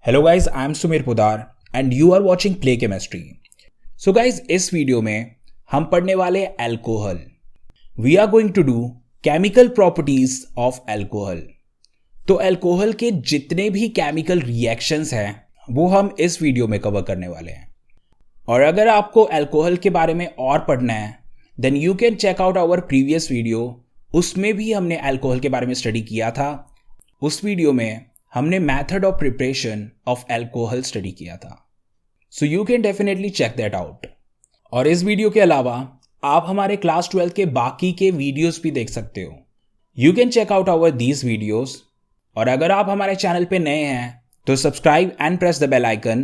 Hello guys, I am Sumer Pudar and you are watching play chemistry. So guys, इस video में हम पढ़ने वाले alcohol. We are going to do chemical properties of alcohol. तो alcohol के जितने भी केमिकल रिएक्शंस हैं वो हम इस वीडियो में कवर करने वाले हैं। और अगर आपको अल्कोहल के बारे में और पढ़ना है then you can check out our previous video. उसमें भी हमने अल्कोहल के बारे में स्टडी किया था। उस वीडियो में हमने method of preparation of alcohol study किया था। So you can definitely check that out. और इस वीडियो के अलावा आप हमारे क्लास 12 के बाकी के वीडियोस भी देख सकते हो। You can check out our these videos. और अगर आप हमारे चैनल पे नए हैं तो subscribe and press the bell icon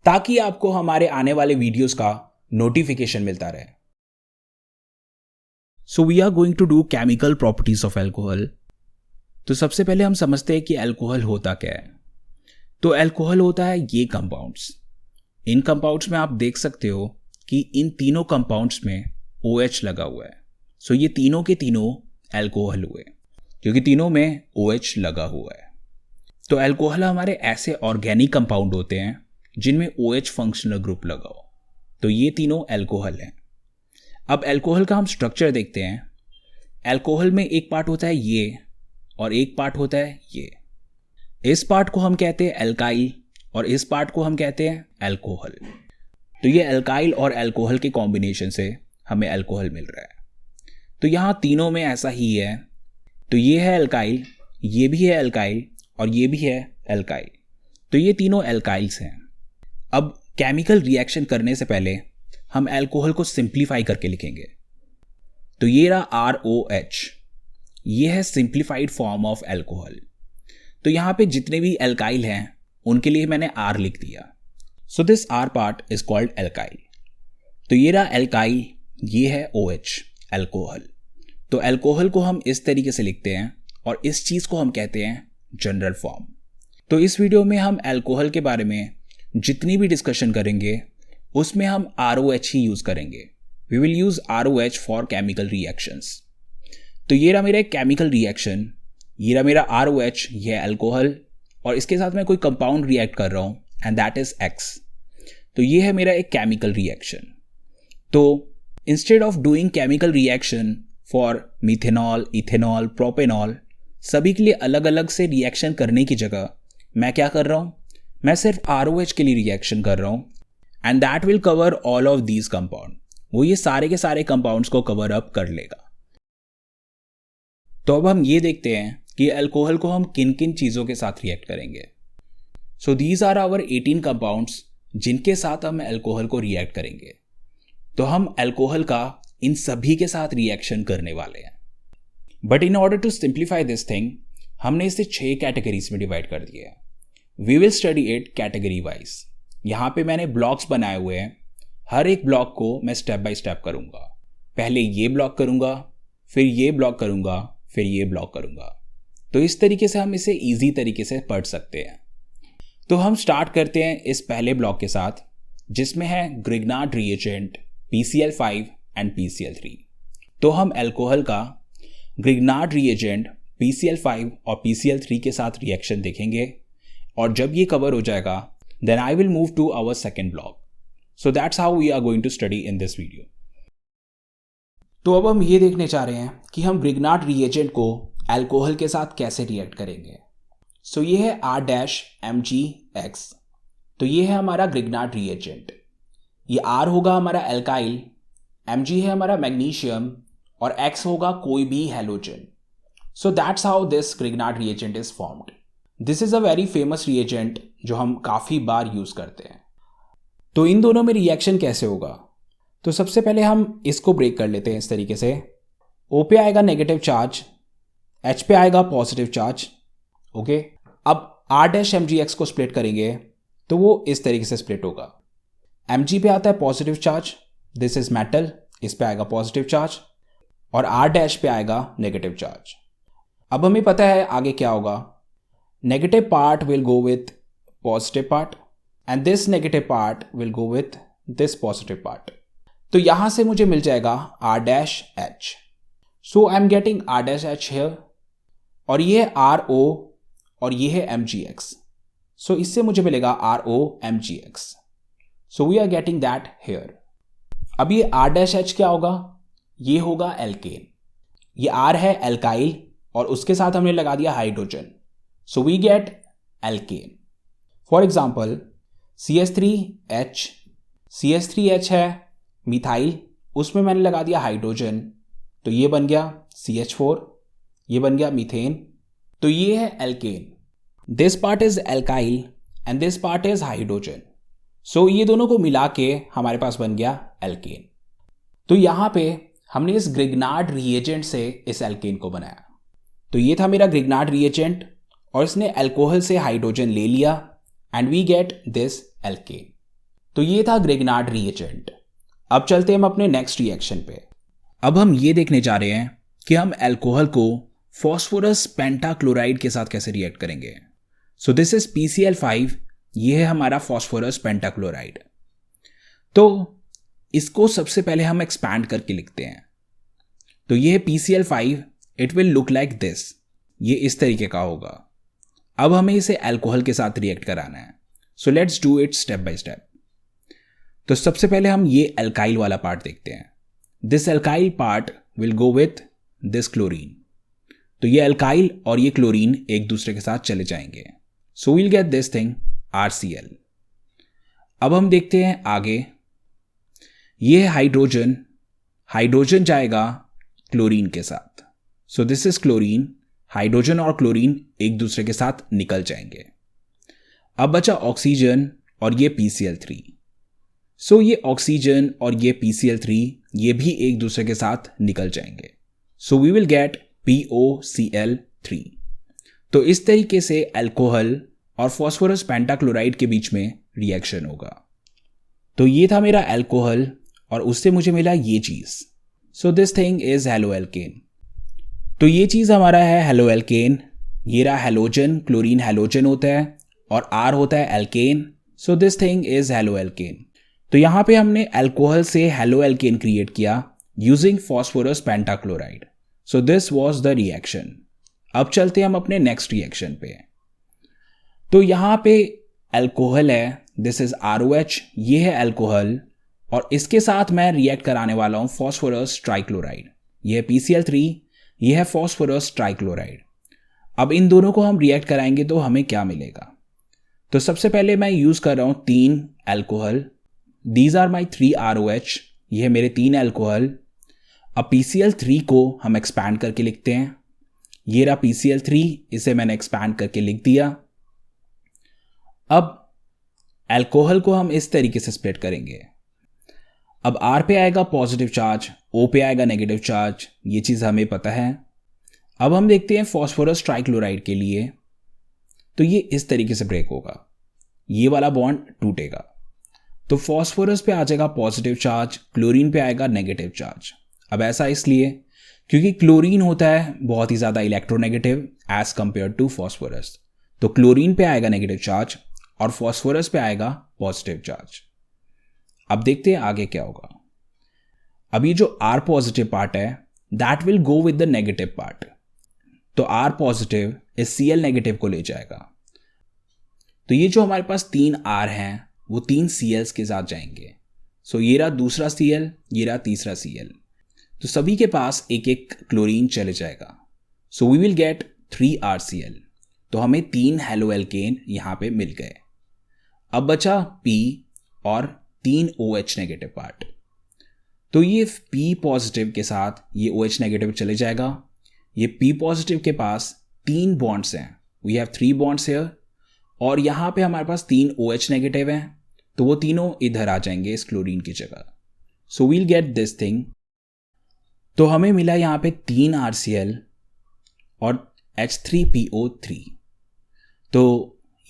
ताकि आपको हमारे आने वाले वीडियोस का नोटिफिकेशन मिलता रहे। So we are going to do chemical properties of alcohol. तो सबसे पहले हम समझते हैं कि अल्कोहल होता क्या है। तो अल्कोहल होता है ये कंपाउंड्स। इन कंपाउंड्स में आप देख सकते हो कि इन तीनों कंपाउंड्स में OH लगा हुआ है। सो ये तीनों के तीनों अल्कोहल हुए क्योंकि तीनों में OH लगा हुआ है। तो अल्कोहल हमारे ऐसे ऑर्गेनिक कंपाउंड होते हैं जिनमें OH फंक्शनल ग्रुप लगा हो। तो ये तीनों अल्कोहल हैं। अब अल्कोहल का हम स्ट्रक्चर देखते हैं। अल्कोहल में एक पार्ट होता है ये और एक पार्ट होता है ये। इस पार्ट को हम कहते हैं अल्काइल और इस पार्ट को हम कहते हैं अल्कोहल। तो ये अल्काइल और अल्कोहल के कॉम्बिनेशन से हमें अल्कोहल मिल रहा है। तो यहाँ तीनों में ऐसा ही है। तो ये है अल्काइल, ये भी है अल्काइल और ये भी है अल्काइल। तो ये तीनों अल्काइल्स हैं। अब केमिकल रिएक्शन करने से पहले हम अल्कोहल को सिंप्लीफाई करके लिखेंगे। तो ये रहा ROH, ये है सिंप्लीफाइड फॉर्म ऑफ अल्कोहल। तो यहाँ पे जितने भी अल्काइल हैं उनके लिए मैंने R लिख दिया। So this R part is called alkyl. तो ये रहा अल्काइल, ये है OH अल्कोहल। तो अल्कोहल को हम इस तरीके से लिखते हैं और इस चीज़ को हम कहते हैं जनरल फॉर्म। तो इस वीडियो में हम अल्कोहल के बारे में जितनी भी डिस्कशन करेंगे उसमें हम ROH ही यूज़ करेंगे। We will use ROH for chemical reactions. तो ये रहा मेरा एक केमिकल रिएक्शन, ये रहा मेरा ROH, ये है अल्कोहल और इसके साथ मैं कोई कंपाउंड रिएक्ट कर रहा हूँ एंड दैट इज X। तो ये है मेरा एक केमिकल रिएक्शन। तो instead of doing chemical reaction for methanol, ethanol, propanol सभी के लिए अलग अलग से रिएक्शन करने की जगह मैं क्या कर रहा हूँ, मैं सिर्फ ROH के लिए रिएक्शन कर रहा हूँ and that will cover all of these compound. वो ये सारे के सारे कंपाउंड्स को कवर अप कर लेगा। तो अब हम ये देखते हैं कि अल्कोहल को हम किन किन चीज़ों के साथ रिएक्ट करेंगे। So these are our 18 compounds जिनके साथ हम अल्कोहल को रिएक्ट करेंगे। तो हम अल्कोहल का इन सभी के साथ रिएक्शन करने वाले हैं। But in order to simplify this thing हमने इसे 6 कैटेगरीज में डिवाइड कर दिया है। We will study it category wise. यहाँ पे मैंने ब्लॉक्स बनाए हुए हैं। हर एक ब्लॉक को मैं स्टेप बाय स्टेप करूँगा। पहले ये ब्लॉक करूँगा, फिर ये ब्लॉक करूँगा, फिर ये ब्लॉक करूंगा। तो इस तरीके से हम इसे इजी तरीके से पढ़ सकते हैं। तो हम स्टार्ट करते हैं इस पहले ब्लॉक के साथ जिसमें है Grignard reagent PCl5 and PCl3। तो हम अल्कोहल का ग्रिग्नार्ड रिएजेंट PCl5 और PCl3 के साथ रिएक्शन देखेंगे और जब ये कवर हो जाएगा then I will move to our second block. So that's how we are going to study in this video. तो अब हम ये देखने चाह रहे हैं कि हम ग्रिग्नार्ड रिएजेंट को अल्कोहल के साथ कैसे रिएक्ट करेंगे। सो ये है R-MgX। तो ये है हमारा ग्रिग्नार्ड रिएजेंट। ये R होगा हमारा अल्काइल, Mg है हमारा मैग्नीशियम और X होगा कोई भी halogen. So that's how this Grignard reagent is formed. This is a very famous reagent जो हम काफ़ी बार यूज़ करते हैं। तो इन दोनों में रिएक्शन कैसे होगा, तो सबसे पहले हम इसको ब्रेक कर लेते हैं इस तरीके से। O पे आएगा नेगेटिव चार्ज, H पे आएगा पॉजिटिव चार्ज। ओके, अब R-MgX को स्प्लिट करेंगे तो वो इस तरीके से स्प्लिट होगा। Mg पे आता है positive charge, this is metal, इस पे आएगा पॉजिटिव चार्ज और R- पे आएगा नेगेटिव चार्ज। अब हमें पता है आगे क्या होगा। Negative part will go with positive part and this negative part will go with this positive part. तो यहां से मुझे मिल जाएगा R-H। So I am getting R-H here और ये है RO और ये है MgX। सो इससे मुझे मिलेगा ROMgx. So we are getting that here. अब ये R-H क्या होगा? ये होगा एल्केन. ये R है एल्काइल और उसके साथ हमने लगा दिया hydrogen. So we get alkane. For example CH3H. CH3H है मिथाइल, उसमें मैंने लगा दिया हाइड्रोजन, तो ये बन गया CH4. ये बन गया मीथेन. तो ये है alkane. This part is alkyl and this part is hydrogen. So ये दोनों को मिला के हमारे पास बन गया एल्केन. तो यहां पे हमने इस ग्रिग्नार्ड रिएजेंट से इस एल्केन को बनाया. तो ये था मेरा ग्रिग्नार्ड रिएजेंट और इसने अल्कोहल से हाइड्रोजन ले लिया and we get this alkane. तो ये था ग्रिग्नार्ड रिएजेंट. अब चलते हैं हम अपने नेक्स्ट रिएक्शन पे. अब हम ये देखने जा रहे हैं कि हम अल्कोहल को फॉस्फोरस पेंटाक्लोराइड के साथ कैसे रिएक्ट करेंगे. सो दिस इज PCl5. ये है हमारा फॉस्फोरस पेंटाक्लोराइड. तो इसको सबसे पहले हम एक्सपैंड करके लिखते हैं. तो ये है PCl5. It will look like this. ये इस तरीके का होगा. अब हमें इसे अल्कोहल के साथ रिएक्ट कराना है. So let's do it step by step. तो सबसे पहले हम ये अल्काइल वाला पार्ट देखते हैं. This alkyl part will go with this chlorine. तो ये अल्काइल और ये क्लोरीन एक दूसरे के साथ चले जाएंगे. So we'll get this thing RCl. अब हम देखते हैं आगे. ये है हाइड्रोजन. हाइड्रोजन जाएगा क्लोरीन के साथ. सो दिस इज क्लोरीन. हाइड्रोजन और क्लोरीन एक दूसरे के साथ निकल जाएंगे. अब बचा ऑक्सीजन और ये PCl3. सो ये ऑक्सीजन और ये PCl3 ये भी एक दूसरे के साथ निकल जाएंगे. So we will get POCl3. तो इस तरीके से अल्कोहल और फॉस्फोरस पेंटाक्लोराइड के बीच में रिएक्शन होगा. तो ये था मेरा अल्कोहल और उससे मुझे मिला ये चीज. सो दिस थिंग इज हेलोएल्केन. तो ये चीज हमारा है हेलोएल्केन. ये रहा हेलोजन. क्लोरीन हेलोजन होता है और R होता है alkane. So this thing is haloalkane. तो यहां पे हमने अल्कोहल से हेलोएल्केन क्रिएट किया using phosphorus pentachloride. So this was the reaction. अब चलते हैं हम अपने नेक्स्ट रिएक्शन पे. तो यहां पे अल्कोहल है. This is ROH. ये है अल्कोहल और इसके साथ मैं रिएक्ट कराने वाला हूं फॉस्फोरस ट्राइक्लोराइड. ये है PCl3. ये है फॉस्फोरस ट्राइक्लोराइड. अब इन दोनों को हम रिएक्ट कराएंगे तो हमें क्या मिलेगा. तो सबसे पहले मैं यूज कर रहा हूं 3 alcohol. These are my 3 ROH. ये है मेरे 3 अल्कोहल. अब PCl3 को हम एक्सपैंड करके लिखते हैं. ये रहा PCl3. इसे मैंने एक्सपैंड करके लिख दिया. अब अल्कोहल को हम इस तरीके से स्प्लिट करेंगे. अब R पे आएगा पॉजिटिव चार्ज, O पे आएगा नेगेटिव चार्ज. ये चीज़ हमें पता है. अब हम देखते हैं फॉस्फोरस ट्राइक्लोराइड के लिए. तो ये इस तरीके से ब्रेक होगा. ये वाला बॉन्ड टूटेगा. तो फॉस्फोरस पे आ जाएगा पॉजिटिव चार्ज, क्लोरीन पे आएगा नेगेटिव चार्ज. अब ऐसा इसलिए क्योंकि क्लोरीन होता है बहुत ही ज़्यादा electronegative as compare to phosphorus. तो क्लोरीन पे आएगा नेगेटिव चार्ज और फॉस्फोरस पे आएगा पॉजिटिव चार्ज. अब देखते हैं आगे क्या होगा. अब ये जो R पॉजिटिव पार्ट है that will go with the negative part. तो R पॉजिटिव इस Cl नेगेटिव को ले जाएगा. तो ये जो हमारे पास 3 R हैं वो 3 Cls के साथ जाएंगे. सो ये रहा दूसरा Cl, ये रहा तीसरा Cl. तो सभी के पास एक एक क्लोरीन चले जाएगा. So we will get 3 RCl. तो हमें 3 हेलोएल्केन यहां पे मिल गए. अब बचा P और 3 OH नेगेटिव पार्ट. तो ये P पॉजिटिव के साथ ये OH नेगेटिव चले जाएगा. ये P पॉजिटिव के पास 3 बॉन्ड्स हैं. We have 3 bonds here. और यहां पे हमारे पास 3 OH नेगेटिव हैं. तो वो तीनों इधर आ जाएंगे इस क्लोरीन की जगह. So we'll get this thing. तो हमें मिला यहां पे 3 RCl और H3PO3. तो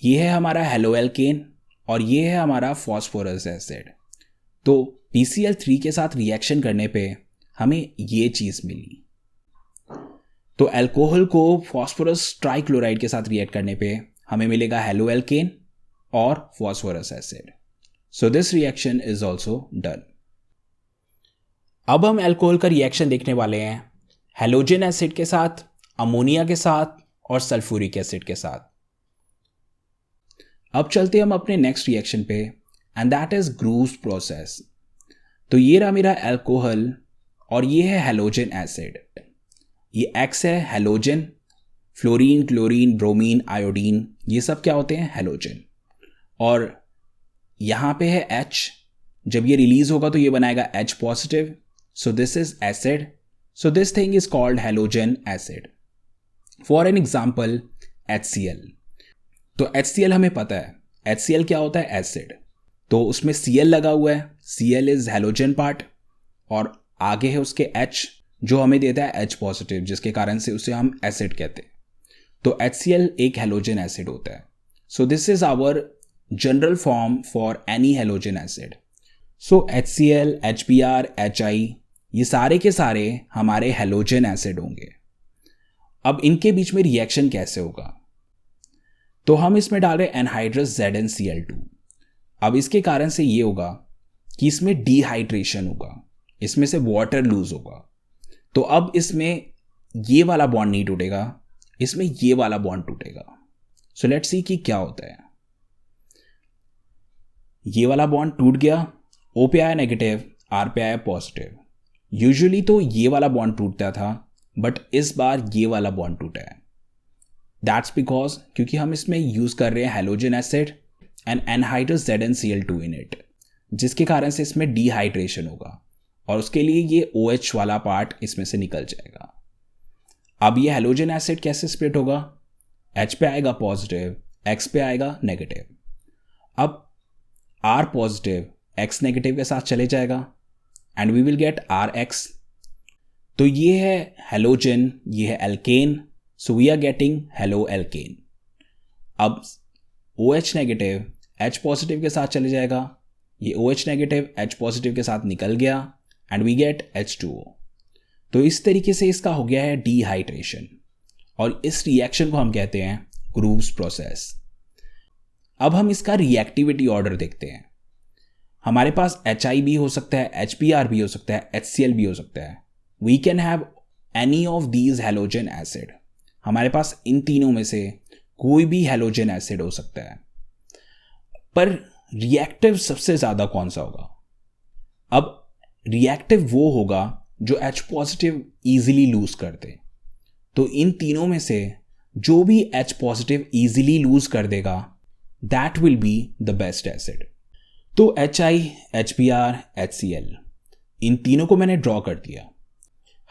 ये है हमारा हेलोएल्केन और ये है हमारा फॉस्फोरस एसिड. तो PCl3 के साथ रिएक्शन करने पे हमें ये चीज मिली. तो अल्कोहल को फॉस्फोरस ट्राइक्लोराइड के साथ रिएक्ट करने पे हमें मिलेगा हेलोएल्केन और phosphorous acid. So this reaction is also done. अब हम अल्कोहल का रिएक्शन देखने वाले हैं हेलोजन एसिड के साथ, अमोनिया के साथ और सल्फ्यूरिक एसिड के साथ. अब चलते हम अपने नेक्स्ट रिएक्शन पे and that is Groove's process. तो ये रहा मेरा अल्कोहल और ये है हेलोजन एसिड। ये X है halogen, fluorine, chlorine, bromine, iodine, ये सब क्या होते हैं? हेलोजन। और यहाँ पे है H, जब ये रिलीज होगा तो ये बनाएगा H positive, so this is acid, so this thing is called halogen acid. For an example HCl। तो HCl हमें पता है, HCl क्या होता है? एसिड। तो उसमें Cl लगा हुआ है, Cl इज हेलोजन पार्ट, और आगे है उसके H जो हमें देता है H पॉजिटिव, जिसके कारण से उसे हम एसिड कहते हैं। तो HCl एक हेलोजन एसिड होता है। So this is our general form for any halogen acid. So HCl, HBr, HI ये सारे के सारे हमारे हेलोजन एसिड होंगे। अब इनके बीच में रिएक्शन कैसे होगा? तो हम इसमें डाल रहे हैं एनहाइड्रस ZnCl2। अब इसके कारण से ये होगा कि इसमें डिहाइड्रेशन होगा, इसमें से वाटर लूज होगा। तो अब इसमें ये वाला बॉन्ड नहीं टूटेगा, इसमें ये वाला बॉन्ड टूटेगा। सो लेट्स सी कि क्या होता है। ये वाला बॉन्ड टूट गया, O पे आया नेगेटिव, R पे आया पॉजिटिव। यूजुअली तो ये वाला बॉन्ड टूटता था, बट इस बार ये वाला बॉन्ड टूटा है। दैट्स बिकॉज क्योंकि हम इसमें यूज कर रहे हैं halogen acid and anhydrous ZnCl2 in it, जिसके कारण से इसमें डिहाइड्रेशन होगा और उसके लिए ये OH वाला पार्ट इसमें से निकल जाएगा। अब ये हेलोजन एसिड कैसे स्प्लिट होगा? H पे आएगा पॉजिटिव, X पे आएगा नेगेटिव। अब R पॉजिटिव X नेगेटिव के साथ चले जाएगा and we will get RX। तो ये है हेलोजन, ये है alkane, so we are getting halo alkane. अब OH नेगेटिव H पॉजिटिव के साथ चले जाएगा, ये OH नेगेटिव H पॉजिटिव के साथ निकल गया एंड वी गेट H2O। तो इस तरीके से इसका हो गया है डिहाइड्रेशन, और इस रिएक्शन को हम कहते हैं ग्रूव्स प्रोसेस। अब हम इसका रिएक्टिविटी ऑर्डर देखते हैं। हमारे पास HI भी हो सकता है, HBr भी हो सकता है, HCl भी हो सकता है। We can have any of these halogen acid. हमारे पास इन तीनों में से कोई भी हेलोजन एसिड हो सकता है, पर रिएक्टिव सबसे ज्यादा कौन सा होगा? अब रिएक्टिव वो होगा जो H पॉजिटिव इजीली लूज कर दे। तो इन तीनों में से जो भी H पॉजिटिव इजीली लूज कर देगा, that will be the best acid. तो HI, HBr, HCl इन तीनों को मैंने ड्रॉ कर दिया।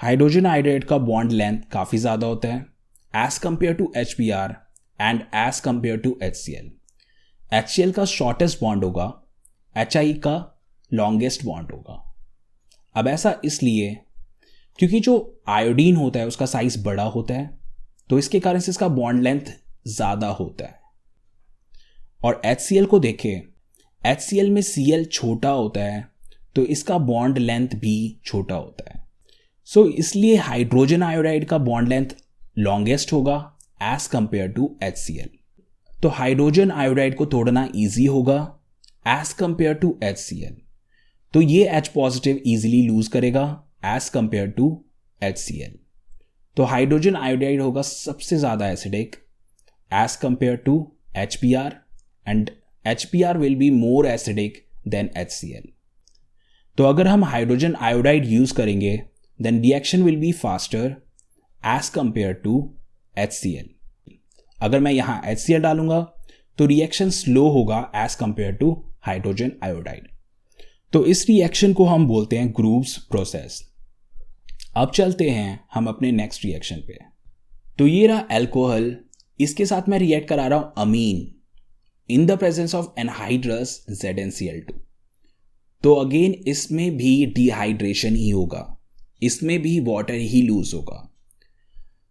हाइड्रोजन आयोडाइड का बॉन्ड लेंथ काफी ज्यादा होता है as compare to HBr and as compare to HCl। HCl का शॉर्टेस्ट बॉन्ड होगा, HI का लॉन्गेस्ट बॉन्ड होगा। अब ऐसा इसलिए क्योंकि जो आयोडीन होता है उसका साइज बड़ा होता है, तो इसके कारण से इसका बॉन्ड लेंथ ज्यादा होता है। और HCl को देखें, HCl में Cl छोटा होता है, तो इसका बॉन्ड लेंथ भी छोटा होता है। सो इसलिए हाइड्रोजन आयोडाइड का बॉन्ड लेंथ लॉन्गेस्ट होगा एज कंपेयर टू HCl। तो हाइड्रोजन आयोडाइड को तोड़ना इजी होगा एज कंपेयर टू HCl। तो ये H पॉजिटिव इजीली लूज करेगा एज कंपेयर टू HCl। तो हाइड्रोजन आयोडाइड होगा सबसे ज्यादा acidic as compare to HBr and HBr will be more acidic than HCl। तो अगर हम हाइड्रोजन आयोडाइड यूज करेंगे then reaction will be faster as compare to HCl। अगर मैं यहां HCl डालूंगा तो रिएक्शन स्लो होगा as compare to hydrogen iodide. तो इस रिएक्शन को हम बोलते हैं ग्रूव्स प्रोसेस। अब चलते हैं हम अपने नेक्स्ट रिएक्शन पे। तो ये रहा अल्कोहल, इसके साथ मैं रिएक्ट करा रहा हूं amine in the presence of anhydrous ZnCl2। तो अगेन इसमें भी डिहाइड्रेशन ही होगा, इसमें भी वाटर ही लूज होगा।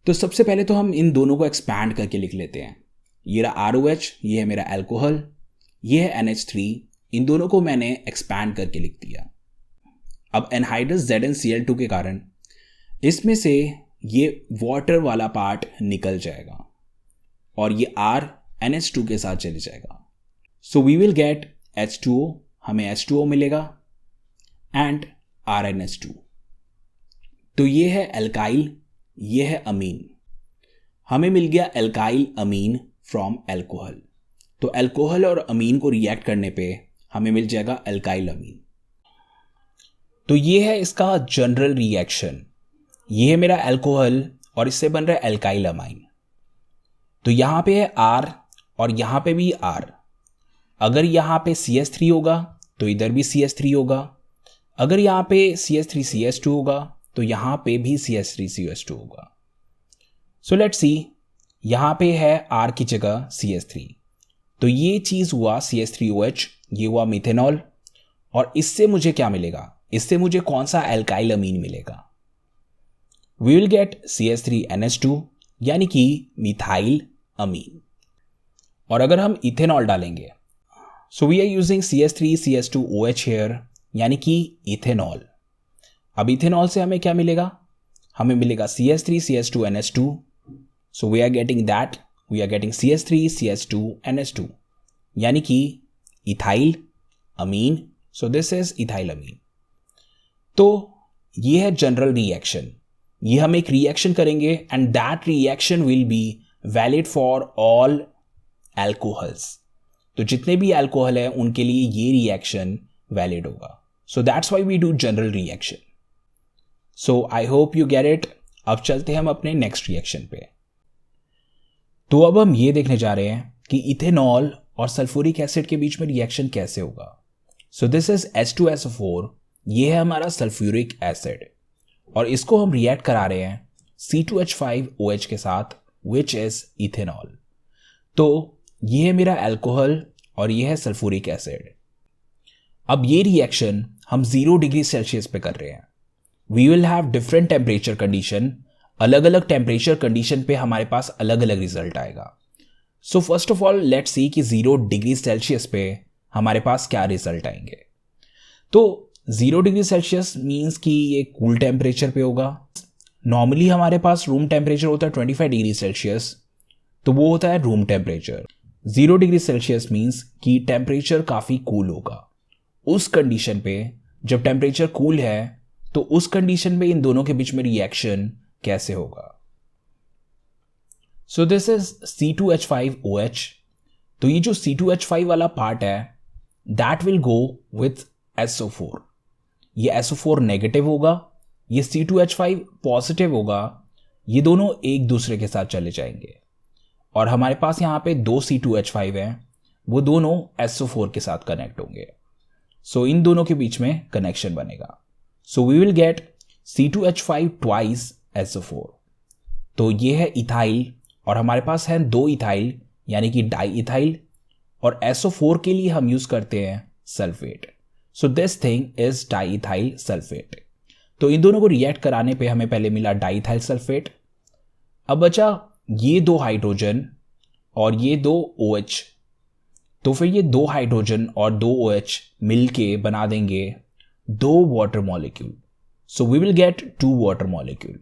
तो सबसे पहले तो हम इन दोनों को एक्सपैंड करके लिख लेते हैं। ये रहा ROH, ये है मेरा अल्कोहल, ये है NH3, इन दोनों को मैंने एक्सपैंड करके लिख दिया। अब एनहाइड्रस ZnCl2 के कारण इसमें से ये वाटर वाला पार्ट निकल जाएगा और ये R NH2 के साथ चले जाएगा। So we will get H2O, हमें H2O मिलेगा एंड RNH2। तो ये है एल्काइल, ये है अमीन, हमें मिल गया एल्काइल अमीन फ्रॉम अल्कोहल। तो अल्कोहल और अमीन को रिएक्ट करने पे हमें मिल जाएगा अल्काइल अमीन। तो ये है इसका जनरल रिएक्शन। ये है मेरा अल्कोहल और इससे बन रहा है अल्काइल अमाइन। तो यहां पे है R और यहां पे भी R। अगर यहां पे CH3 होगा तो इधर भी CH3 होगा। अगर यहां पे CH3CH2 होगा तो यहां पे भी CH3CH2 होगा। सो लेट्स सी, यहां पे है R की जगह CH3, तो ये चीज हुआ CH3OH, ये हुआ मिथेनॉल। और इससे मुझे क्या मिलेगा? इससे मुझे कौन सा अल्काइल अमीन मिलेगा? वी विल गेट CH3NH2 यानी कि मिथाइल अमीन। और अगर हम इथेनॉल डालेंगे, so we are using CH3CH2OH here यानी कि इथेनॉल। अब इथेनॉल से हमें क्या मिलेगा? हमें मिलेगा CH3CH2NH2। So we are getting that, we are getting CH3CH2NH2 यानी कि ethyl amine. So this is ethyl amine. तो ये है जनरल रिएक्शन। ये हम एक रिएक्शन करेंगे and that reaction will be valid for all alcohols. तो जितने भी अल्कोहल है उनके लिए ये रिएक्शन वैलिड होगा। So that's why we do general reaction. So I hope you get it. अब चलते हैं हम अपने नेक्स्ट रिएक्शन पे। तो अब हम ये देखने जा रहे हैं कि इथेनॉल और सल्फ्यूरिक एसिड के बीच में रिएक्शन कैसे होगा। सो दिस इज H2SO4, ये है हमारा सल्फ्यूरिक एसिड और इसको हम रिएक्ट करा रहे हैं C2H5OH के साथ, विच इज इथेनॉल। तो ये है मेरा अल्कोहल और ये है सल्फ्यूरिक एसिड। अब ये रिएक्शन हम 0 डिग्री सेल्सियस पे कर रहे हैं। We will have different temperature condition. अलग अलग टेम्परेचर कंडीशन पे हमारे पास अलग अलग रिजल्ट आएगा। So first of all let's see कि 0 डिग्री सेल्सियस पे हमारे पास क्या रिजल्ट आएंगे। तो 0 डिग्री सेल्सियस मीन्स कि ये कूल टेम्परेचर पे होगा। नॉर्मली हमारे पास रूम टेम्परेचर होता है 25 डिग्री सेल्सियस, तो वो होता है room temperature. 0 degree Celsius means कि टेम्परेचर काफ़ी कूल होगा। उस कंडीशन पे जब टेम्परेचर कूल है तो उस कंडीशन में इन दोनों के बीच में रिएक्शन कैसे होगा? सो दिस इज C2H5OH। तो ये जो C2H5 वाला पार्ट है that will go with SO4। ये SO4 नेगेटिव होगा, ये C2H5 पॉजिटिव होगा। ये दोनों एक दूसरे के साथ चले जाएंगे और हमारे पास यहां पे 2 C2H5 हैं, वो दोनों SO4 के साथ कनेक्ट होंगे। सो इन दोनों के बीच में कनेक्शन बनेगा। So we will get C2H5 twice SO4। तो ये है इथाइल और हमारे पास है 2 इथाइल यानी कि डाई इथाइल, और SO4 के लिए हम यूज करते हैं sulphate. So this thing is di ethyl sulphate. तो इन दोनों को रिएक्ट कराने पे हमें पहले मिला डाई इथाइल सल्फेट। अब बचा ये 2 हाइड्रोजन और ये 2 OH। तो फिर ये 2 हाइड्रोजन और 2 OH मिलके बना देंगे 2 water molecule. So we will get 2 water molecule.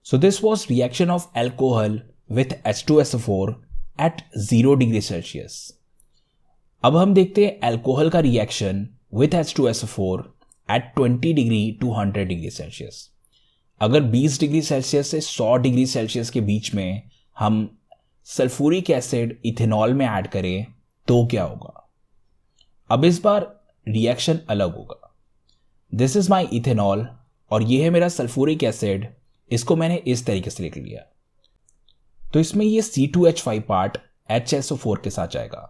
So this was reaction of alcohol with H2SO4 at 0 degree Celsius. अब हम देखते हैं अल्कोहल का reaction with H2SO4 at 20 degree to 100 degree Celsius. अगर 20 डिग्री सेल्सियस से 100 डिग्री सेल्सियस के बीच में हम सल्फ्यूरिक एसिड इथेनॉल में ऐड करें तो क्या होगा? अब इस बार रिएक्शन अलग होगा। दिस इज माई इथेनॉल और ये है मेरा सल्फ्यूरिक एसिड। इसको मैंने इस तरीके से लिख लिया। तो इसमें ये C2H5 पार्ट HSO4 के साथ जाएगा।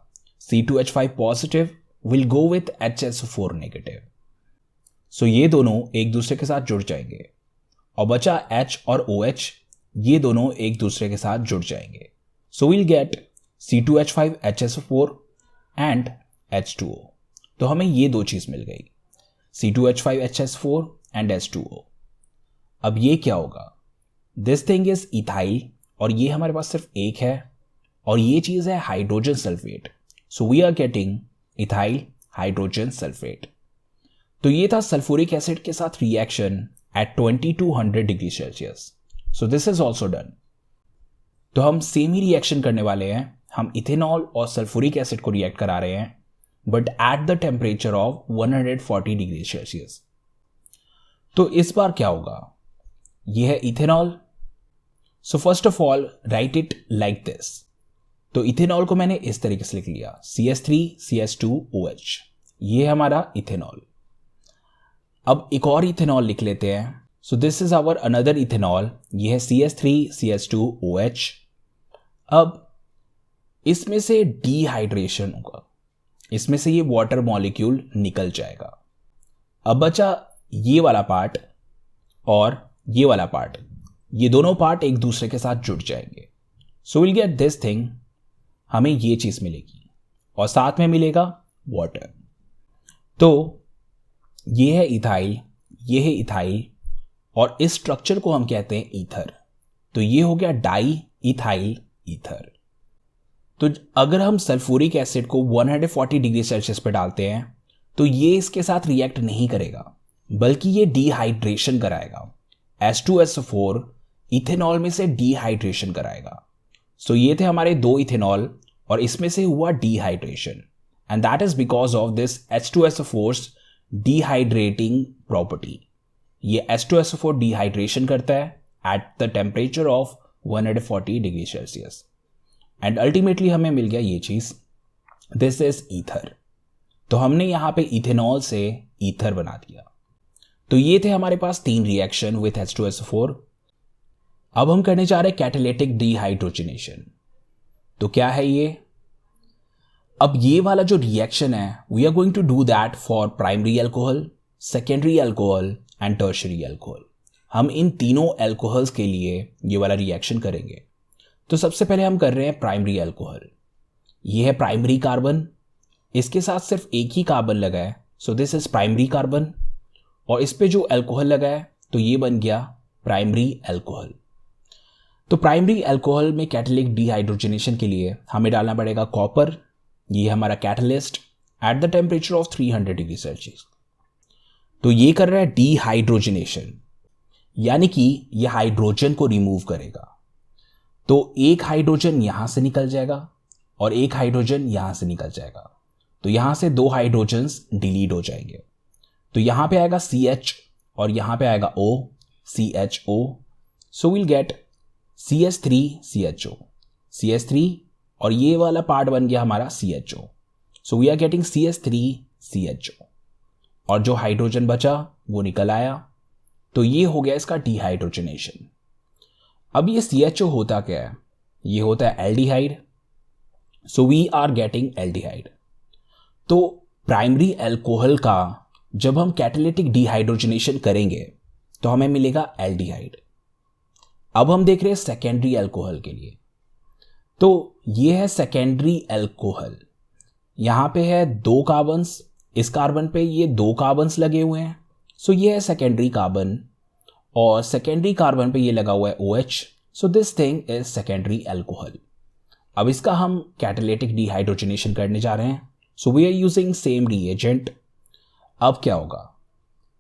C2H5 positive will go with HSO4 negative. So ये दोनों एक दूसरे के साथ जुड़ जाएंगे और बचा H और OH, ये दोनों एक दूसरे के साथ जुड़ जाएंगे। सो will get C2H5 HSO4 and H2O। तो हमें ये 2 चीज मिल गई, C2H5 HSO4 एंड H2O। अब ये क्या होगा? दिस थिंग इज इथाइल और ये हमारे पास सिर्फ एक है और ये चीज है hydrogen sulphate. So we are getting ethyl hydrogen sulphate. तो ये था सल्फ्यूरिक एसिड के साथ reaction at 20 to 100 degree Celsius. So this is also done. तो हम सेम ही रिएक्शन करने वाले हैं। हम इथेनॉल और सल्फ्यूरिक एसिड को रिएक्ट करा रहे हैं but at the temperature of 140 degree Celsius. तो इस बार क्या होगा? यह है ethanol. So first of all right it like this. तो इथेनॉल को मैंने इस तरीके से लिख लिया, CH3CH2OH, ये है हमारा इथेनॉल। अब एक और इथेनॉल लिख लेते हैं। So this is our another ethanol, ये है CH3CH2OH। अब इसमें से डिहाइड्रेशन होगा, इसमें से ये वाटर मॉलिक्यूल निकल जाएगा। अब बचा ये वाला पार्ट और ये वाला पार्ट, ये दोनों पार्ट एक दूसरे के साथ जुड़ जाएंगे। सो विल गेट दिस थिंग, हमें ये चीज मिलेगी और साथ में मिलेगा वाटर। तो ये है इथाइल, ये है इथाइल, और इस स्ट्रक्चर को हम कहते हैं ईथर। तो ये हो गया डाई इथाइल ईथर। तो अगर हम सल्फ्यूरिक एसिड को 140 डिग्री सेल्सियस पे डालते हैं तो ये इसके साथ रिएक्ट नहीं करेगा, बल्कि ये डिहाइड्रेशन कराएगा। H2SO4 इथेनॉल में से डिहाइड्रेशन कराएगा। सो ये थे हमारे दो इथेनॉल और इसमें से हुआ dehydration, and that is because of this H2SO4's dehydrating property. ये H2SO4 डिहाइड्रेशन करता है at the temperature of 140 degree Celsius, and ultimately हमें मिल गया ये चीज, दिस इज ईथर। तो हमने यहां पे इथेनॉल से ईथर बना दिया। तो ये थे हमारे पास 3 रिएक्शन विथ H2SO4। अब हम करने जा रहे हैं कैटालिटिक डिहाइड्रोजनेशन। तो क्या है ये? अब ये वाला जो रिएक्शन है, we are going to do that for primary alcohol, secondary alcohol and tertiary alcohol. हम इन तीनों अल्कोहल्स के लिए ये वाला रिएक्शन करेंगे। तो सबसे पहले हम कर रहे हैं प्राइमरी अल्कोहल। ये है प्राइमरी कार्बन, इसके साथ सिर्फ एक ही कार्बन लगा है, so this is primary carbon, और इस पे जो अल्कोहल लगा है तो ये बन गया प्राइमरी अल्कोहल। तो प्राइमरी अल्कोहल में कैटालिटिक डिहाइड्रोजनेशन के लिए हमें डालना पड़ेगा कॉपर, ये हमारा catalyst, at the temperature of 300 degree Celsius. तो ये कर रहा है डिहाइड्रोजनेशन, यानी कि ये हाइड्रोजन को रिमूव करेगा। तो एक हाइड्रोजन यहां से निकल जाएगा और एक हाइड्रोजन यहां से निकल जाएगा। तो यहां से 2 हाइड्रोजन्स डिलीट हो जाएंगे। तो यहां पे आएगा CH और यहां पे आएगा O, CHO। So will gate CH3CHO, CH3, और ये वाला पार्ट बन गया हमारा CHO। So we are getting CH3CHO, और जो हाइड्रोजन बचा वो निकल आया। तो ये हो गया इसका डिहाइड्रोजनेशन। अब ये CHO होता क्या है? ये होता है aldehyde. So we are getting aldehyde. तो प्राइमरी अल्कोहल का जब हम कैटालिटिक डिहाइड्रोजनेशन करेंगे तो हमें मिलेगा एल्डिहाइड। अब हम देख रहे हैं सेकेंडरी अल्कोहल के लिए। तो ये है सेकेंडरी अल्कोहल, यहां पे है 2 कार्बन्स, इस कार्बन पे ये 2 कार्बन्स लगे हुए हैं। सो ये है सेकेंडरी कार्बन, और सेकेंडरी कार्बन पे ये लगा हुआ है OH। So this thing is secondary alcohol. अब इसका हम कैटालिटिक डिहाइड्रोजनेशन करने जा रहे हैं। So we are using same reagent. अब क्या होगा?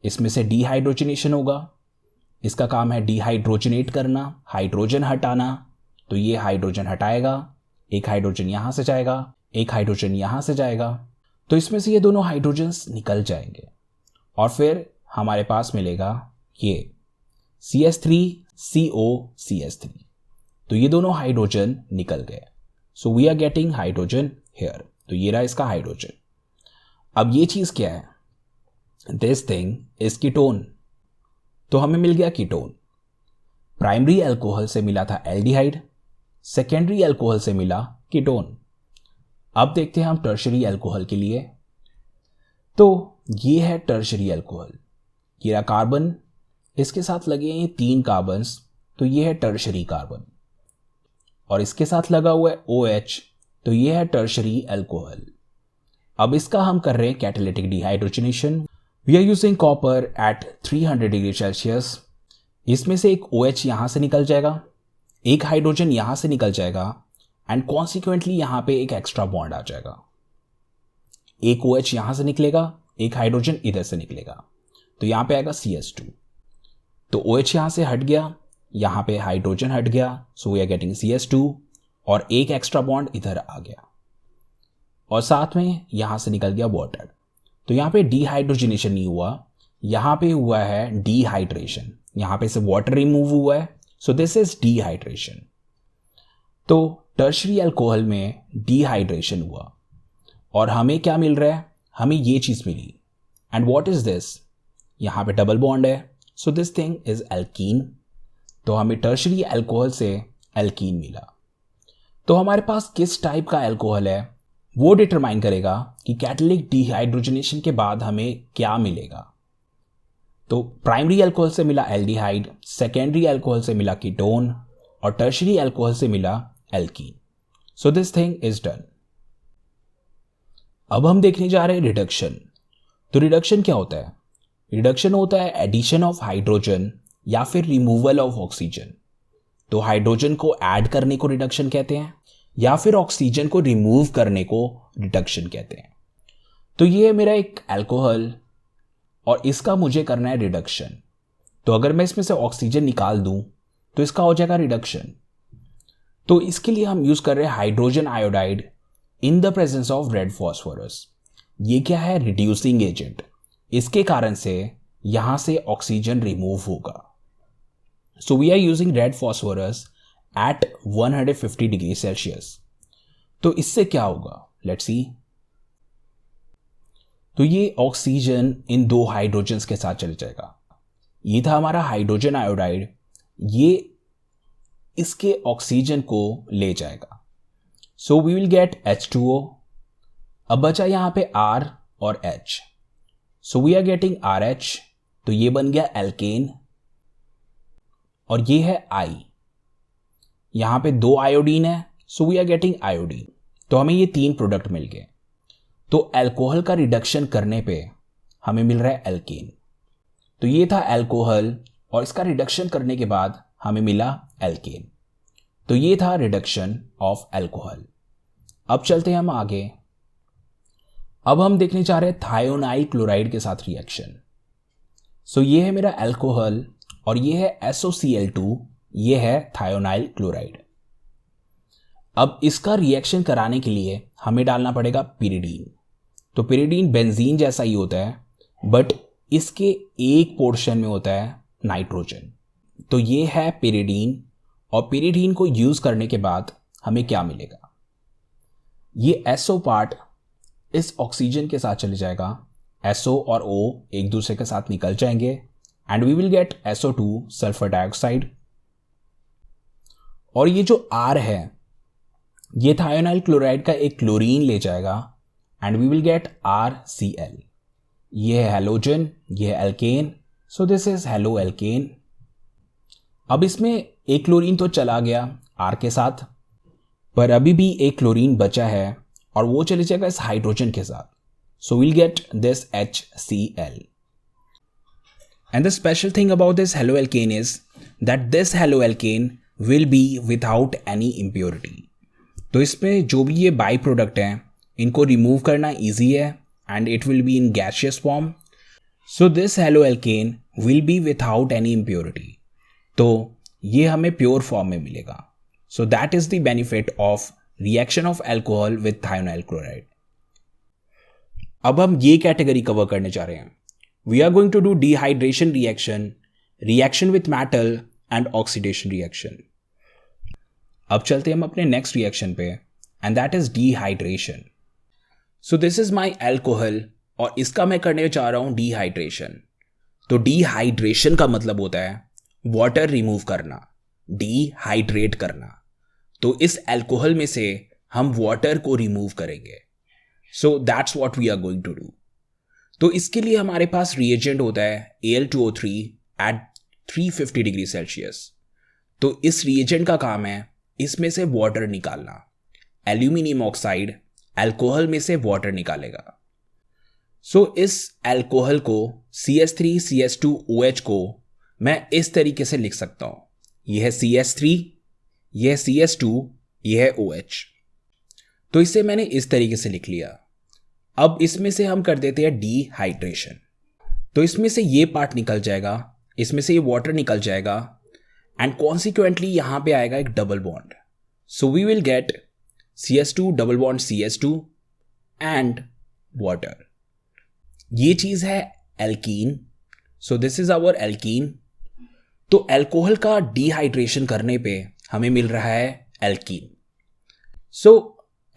इसमें से डिहाइड्रोजनेशन होगा, इसका काम है डिहाइड्रोजनेट करना, हाइड्रोजन हटाना। तो ये हाइड्रोजन हटाएगा, एक हाइड्रोजन यहां से जाएगा, एक हाइड्रोजन यहां से जाएगा। तो इसमें से ये दोनों हाइड्रोजन्स निकल जाएंगे और फिर हमारे पास मिलेगा ये CH3COCH3। तो ये दोनों हाइड्रोजन निकल गए। So we are getting hydrogen here. तो ये रहा इसका हाइड्रोजन। अब ये चीज क्या है? This thing is ketone. तो हमें मिल गया कीटोन। प्राइमरी अल्कोहल से मिला था एल्डिहाइड, सेकेंडरी अल्कोहल से मिला कीटोन। अब देखते हैं हम टर्शरी अल्कोहल के लिए। तो ये है टर्शरी अल्कोहल, ये रहा कार्बन, इसके साथ लगे हैं 3 कार्बन्स, तो ये है टर्शरी कार्बन, और इसके साथ लगा हुआ है OH, तो ये है टर्शरी अल्कोहल। अब इसका हम कर रहे हैं catalytic dehydrogenation. We are using copper at 300 degree Celsius. इसमें से एक OH यहां से निकल जाएगा, एक हाइड्रोजन यहां से निकल जाएगा, एंड कॉन्सिक्वेंटली यहां पे एक एक्स्ट्रा बॉन्ड आ जाएगा। एक OH यहां से निकलेगा, एक हाइड्रोजन इधर से निकलेगा, तो यहां पे आएगा CH2। तो OH यहां से हट गया, यहां पे हाइड्रोजन हट गया, सो वी आर गेटिंग CH2, और एक एक्स्ट्रा बॉन्ड इधर आ गया, और साथ में यहां से निकल गया वाटर। तो यहां पे डिहाइड्रोजनेशन नहीं हुआ, यहां पे हुआ है डिहाइड्रेशन। यहां पे से वाटर रिमूव हुआ है, सो दिस इज डिहाइड्रेशन। तो टर्शरी अल्कोहल में डिहाइड्रेशन हुआ और हमें क्या मिल रहा है, हमें ये चीज मिली। एंड व्हाट इज दिस, यहां पे डबल बॉन्ड है, so this thing is alkene. तो हमें टर्शरी अल्कोहल से एल्कीन मिला। तो हमारे पास किस टाइप का अल्कोहल है वो डिटरमाइन करेगा कि कैटालिटिक डिहाइड्रोजनेशन के बाद हमें क्या मिलेगा। तो प्राइमरी अल्कोहल से मिला एल्डिहाइड, सेकेंडरी अल्कोहल से मिला कीटोन और टर्शरी अल्कोहल से मिला alkene. So this thing is done. अब हम देखने जा रहे हैं रिडक्शन। तो रिडक्शन क्या होता है? रिडक्शन होता है एडिशन ऑफ हाइड्रोजन या फिर रिमूवल ऑफ ऑक्सीजन। तो हाइड्रोजन को ऐड करने को रिडक्शन कहते हैं या फिर ऑक्सीजन को रिमूव करने को रिडक्शन कहते हैं। तो ये है मेरा एक अल्कोहल और इसका मुझे करना है रिडक्शन। तो अगर मैं इसमें से ऑक्सीजन निकाल दूं तो इसका हो जाएगा रिडक्शन। तो इसके लिए हम यूज कर रहे हैं hydrogen iodide in the presence of red phosphorus. ये क्या है? Reducing agent. इसके कारण से यहां से ऑक्सीजन रिमूव होगा। So we are using red phosphorus at 150 degree Celsius. तो इससे क्या होगा, लेट्स सी। तो ये ऑक्सीजन इन दो हाइड्रोजन्स के साथ चल जाएगा। ये था हमारा हाइड्रोजन आयोडाइड, ये इसके ऑक्सीजन को ले जाएगा। So we will get H2O। अब बचा यहां पे R और H। So we are getting RH। तो ये बन गया एल्केन और ये है I। यहां पे दो आयोडीन है, so we are getting iodine. तो हमें ये तीन प्रोडक्ट मिल गए। तो अल्कोहल का रिडक्शन करने पे हमें मिल रहा है एल्केन। तो ये था अल्कोहल और इसका रिडक्शन करने के बाद हमें मिला एल्केन। तो ये था रिडक्शन ऑफ अल्कोहल। अब चलते हैं हम आगे। अब हम देखने जा रहे हैं थायोनाइल क्लोराइड के साथ रिएक्शन। सो ये है मेरा अल्कोहल और ये है SOCl2, ये है थायोनाइल क्लोराइड। अब इसका रिएक्शन कराने के लिए हमें डालना पड़ेगा पिरिडीन। तो पिरिडीन बेंजीन जैसा ही होता है बट इसके एक पोर्शन में होता है नाइट्रोजन। तो ये है पिरिडीन और पिरिडीन को यूज करने के बाद हमें क्या मिलेगा, ये SO पार्ट इस ऑक्सीजन के साथ चले जाएगा, SO और O एक दूसरे के साथ निकल जाएंगे and we will get SO2 sulphur dioxide. और ये जो R है ये थायोनाइल क्लोराइड का एक क्लोरीन ले जाएगा and we will get RCl। ये है हैलोजन, ये है alkane, so this is halo alkane. अब इसमें एक क्लोरीन तो चला गया R के साथ, पर अभी भी एक क्लोरीन बचा है और वो चले जाएगा इस हाइड्रोजन के साथ। सो will get this HCl। And the special thing about this halo alkene is that this halo alkane will be without any impurity. तो इसमें जो भी ये बाई प्रोडक्ट हैं इनको रिमूव करना ईजी है and it will be in gaseous form. So this halo alkane will be without any impurity. तो ये हमें प्योर फॉर्म में मिलेगा। So that is the benefit of reaction of alcohol with thionyl chloride. अब हम ये category cover करने जा रहे हैं। We are going to do dehydration reaction, reaction with metal and oxidation reaction. अब चलते हैं हम अपने नेक्स्ट रिएक्शन पे and that is dehydration. So this is my alcohol और इसका मैं करने जा रहा हूं डिहाइड्रेशन। तो डिहाइड्रेशन का मतलब होता है वाटर रिमूव करना, डिहाइड्रेट करना। तो इस अल्कोहल में से हम वाटर को रिमूव करेंगे। So that's what we are going to do. तो इसके लिए हमारे पास रिएजेंट होता है Al2O3 एट 350 डिग्री सेल्सियस। तो इस रिएजेंट का काम है इसमें से वाटर निकालना। एल्यूमिनियम ऑक्साइड अल्कोहल में से वाटर निकालेगा। सो इस अल्कोहल को CH3CH2OH को मैं इस तरीके से लिख सकता हूं। यह है CH3, यह है CH2, यह है OH। तो इसे मैंने इस तरीके से लिख लिया। अब इसमें से हम कर देते हैं डिहाइड्रेशन। तो इसमें से ये पार्ट निकल जाएगा, इसमें से ये वाटर निकल जाएगा एंड कॉन्सिक्वेंटली यहां पे आएगा एक double bond. So we will get CH2 double bond CH2 and water. ये चीज है alkene. So this is our alkene. तो अल्कोहल का डिहाइड्रेशन करने पे हमें मिल रहा है एल्कीन। सो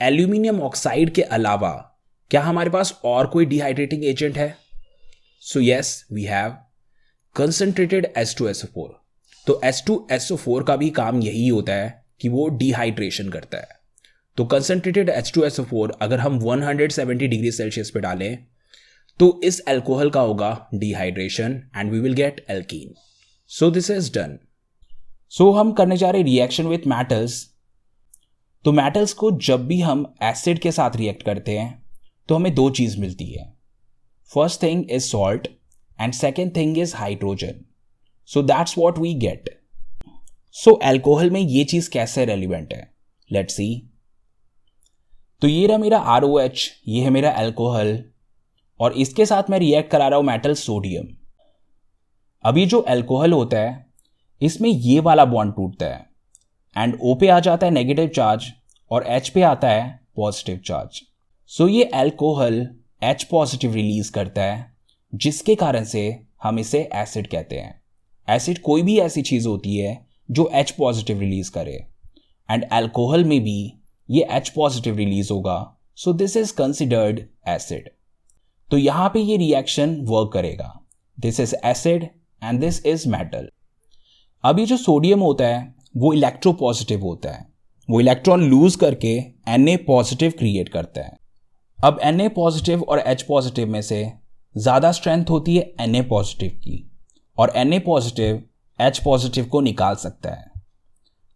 एल्यूमिनियम ऑक्साइड के अलावा क्या हमारे पास और कोई डिहाइड्रेटिंग एजेंट है? So yes, we have concentrated H2SO4। तो H2SO4 का भी काम यही होता है कि वो डिहाइड्रेशन करता है। तो कंसंट्रेटेड H2SO4 अगर हम 170 डिग्री सेल्सियस पे डालें तो इस अल्कोहल का होगा dehydration and we will get alkene. So this is done. So हम करने जा रहे रिएक्शन विथ मेटल्स। तो मेटल्स को जब भी हम एसिड के साथ रिएक्ट करते हैं तो हमें दो चीज मिलती है। First thing is salt and second thing is hydrogen. So that's what we get. So alcohol में ये चीज कैसे रेलिवेंट है, लेट्स सी। तो ये रहा मेरा ROH, ये है मेरा अल्कोहल और इसके साथ मैं रिएक्ट करा रहा हूं मेटल सोडियम। अब ये जो अल्कोहल होता है इसमें ये वाला बॉन्ड टूटता है एंड O पे आ जाता है नेगेटिव चार्ज और H पे आता है पॉजिटिव चार्ज। सो ये अल्कोहल H पॉजिटिव रिलीज करता है जिसके कारण से हम इसे एसिड कहते हैं। एसिड कोई भी ऐसी चीज होती है जो H पॉजिटिव रिलीज करे एंड अल्कोहल में भी ये H पॉजिटिव रिलीज होगा। सो दिस इज कंसिडर्ड एसिड। तो यहां पे ये रिएक्शन वर्क करेगा। This is acid and this is metal. अब ये जो सोडियम होता है वो इलेक्ट्रोपॉजिटिव होता है, वो इलेक्ट्रॉन लूज करके Na पॉजिटिव क्रिएट करता है। अब Na पॉजिटिव और H पॉजिटिव में से ज़्यादा स्ट्रेंथ होती है Na पॉजिटिव की और Na पॉजिटिव H पॉजिटिव को निकाल सकता है।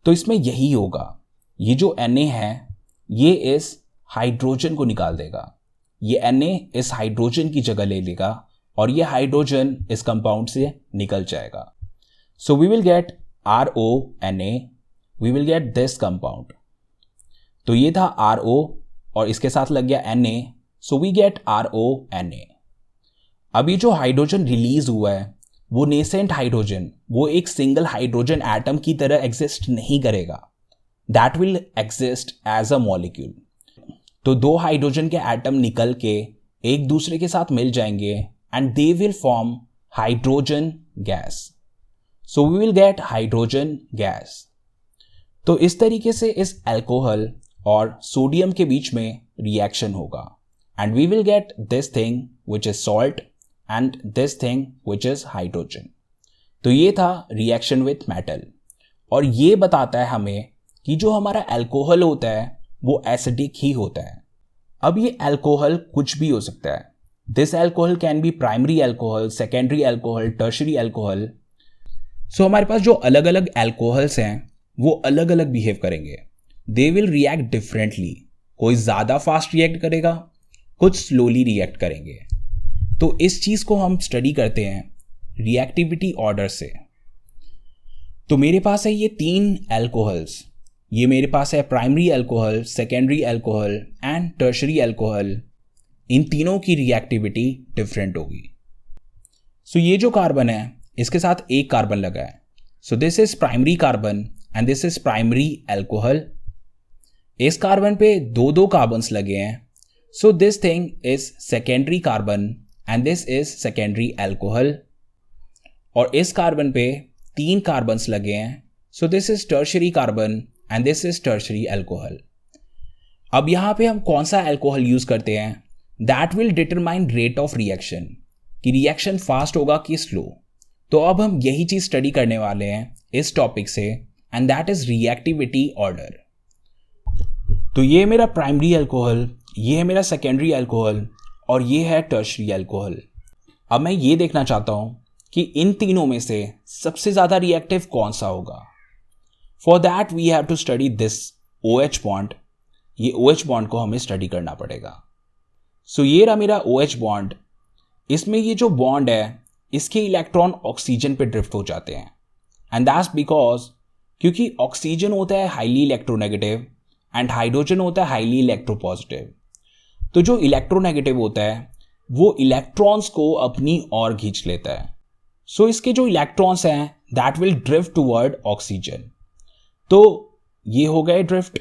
तो इसमें यही होगा, ये जो Na है ये इस हाइड्रोजन को निकाल देगा, ये Na इस हाइड्रोजन की जगह ले लेगा और ये हाइड्रोजन इस कंपाउंड से निकल जाएगा। So we will get RONA, we will get this compound. तो ये था RO और इसके साथ लग गया Na, so we get RONA। अभी जो हाइड्रोजन रिलीज हुआ है वो नेसेंट हाइड्रोजन, वो एक सिंगल हाइड्रोजन एटम की तरह एग्जिस्ट नहीं करेगा, that will exist as a molecule. तो दो हाइड्रोजन के एटम निकल के एक दूसरे के साथ मिल जाएंगे and they will form hydrogen gas. So we will get hydrogen gas. तो इस तरीके से इस अल्कोहल और सोडियम के बीच में रिएक्शन होगा and we will get this thing which is salt and this thing which is hydrogen. तो ये था रिएक्शन विथ मेटल और ये बताता है हमें कि जो हमारा अल्कोहल होता है वो एसिडिक ही होता है। अब ये अल्कोहल कुछ भी हो सकता है। This alcohol can be primary alcohol, secondary alcohol, tertiary alcohol. So हमारे पास जो अलग अलग अल्कोहल्स हैं वो अलग अलग बिहेव करेंगे। They will react differently. कोई ज़्यादा फास्ट रिएक्ट करेगा, कुछ स्लोली रिएक्ट करेंगे। तो इस चीज़ को हम स्टडी करते हैं रिएक्टिविटी ऑर्डर से। तो मेरे पास है ये 3 अल्कोहल्स। ये मेरे पास है primary alcohol, secondary alcohol and tertiary alcohol. इन तीनों की रिएक्टिविटी डिफरेंट होगी। सो ये जो कार्बन है इसके साथ एक कार्बन लगा है, so this is primary carbon and this is primary alcohol. इस कार्बन पे दो कार्बन्स लगे हैं, so this thing is secondary carbon and this is secondary alcohol. और इस कार्बन पे 3 कार्बन्स लगे हैं, so this is tertiary carbon and this is tertiary alcohol. अब यहां पे हम कौन सा अल्कोहल यूज करते हैं, that will determine rate of reaction, कि रिएक्शन फास्ट होगा कि स्लो। तो अब हम यही चीज स्टडी करने वाले हैं इस टॉपिक से and that is reactivity order. तो ये मेरा प्राइमरी अल्कोहल, ये है मेरा सेकेंडरी अल्कोहल और ये है टर्शरी अल्कोहल। अब मैं ये देखना चाहता हूं कि इन तीनों में से सबसे ज्यादा रिएक्टिव कौन सा होगा। For that we have to study this OH bond. ये OH बॉन्ड को हमें स्टडी करना पड़ेगा। सो ये रहा मेरा OH बॉन्ड। इसमें ये जो बॉन्ड है इसके इलेक्ट्रॉन ऑक्सीजन पे ड्रिफ्ट हो जाते हैं एंड दैट्स बिकॉज क्योंकि ऑक्सीजन होता है हाईली इलेक्ट्रोनेगेटिव एंड हाइड्रोजन होता है हाईली इलेक्ट्रोपॉजिटिव। तो जो इलेक्ट्रोनेगेटिव होता है वो इलेक्ट्रॉन्स को अपनी ओर खींच लेता है। सो इसके जो इलेक्ट्रॉन्स हैं that will drift toward oxygen. तो ये हो गए ड्रिफ्ट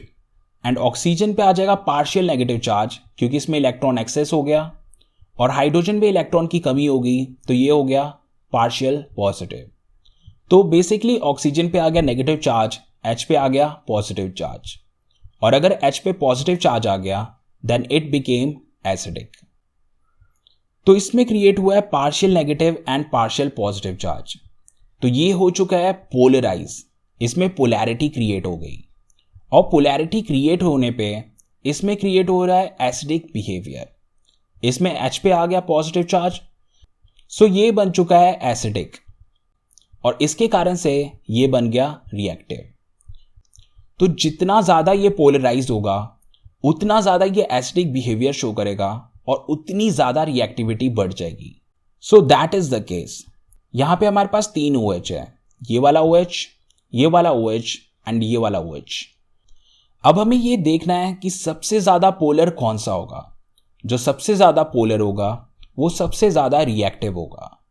एंड ऑक्सीजन पे आ जाएगा पार्शियल नेगेटिव चार्ज क्योंकि इसमें इलेक्ट्रॉन एक्सेस हो गया, और हाइड्रोजन पे इलेक्ट्रॉन की कमी होगी तो ये हो गया पार्शियल पॉजिटिव। तो बेसिकली ऑक्सीजन पे आ गया नेगेटिव चार्ज, H पे आ गया पॉजिटिव चार्ज। और अगर H पे पॉजिटिव चार्ज आ गया देन इट बिकेम एसिडिक। तो इसमें क्रिएट हुआ है partial negative and partial positive charge. तो ये हो चुका है पोलराइज, इसमें पोलैरिटी क्रिएट हो गई और पोलैरिटी क्रिएट होने पे इसमें क्रिएट हो रहा है एसिडिक बिहेवियर। इसमें H पे आ गया पॉजिटिव चार्ज, सो ये बन चुका है एसिडिक और इसके कारण से ये बन गया रिएक्टिव। तो जितना ज्यादा ये पोलराइज्ड होगा उतना ज्यादा ये एसिडिक बिहेवियर शो करेगा और उतनी ज्यादा रिएक्टिविटी बढ़ जाएगी। सो दैट इज द केस। यहां पे हमारे पास 3 OH है, ये वाला OH, ये वाला OH एंड ये वाला OH। अब हमें ये देखना है कि सबसे ज्यादा पोलर कौन सा होगा। जो सबसे ज्यादा पोलर होगा वो सबसे ज्यादा रिएक्टिव होगा।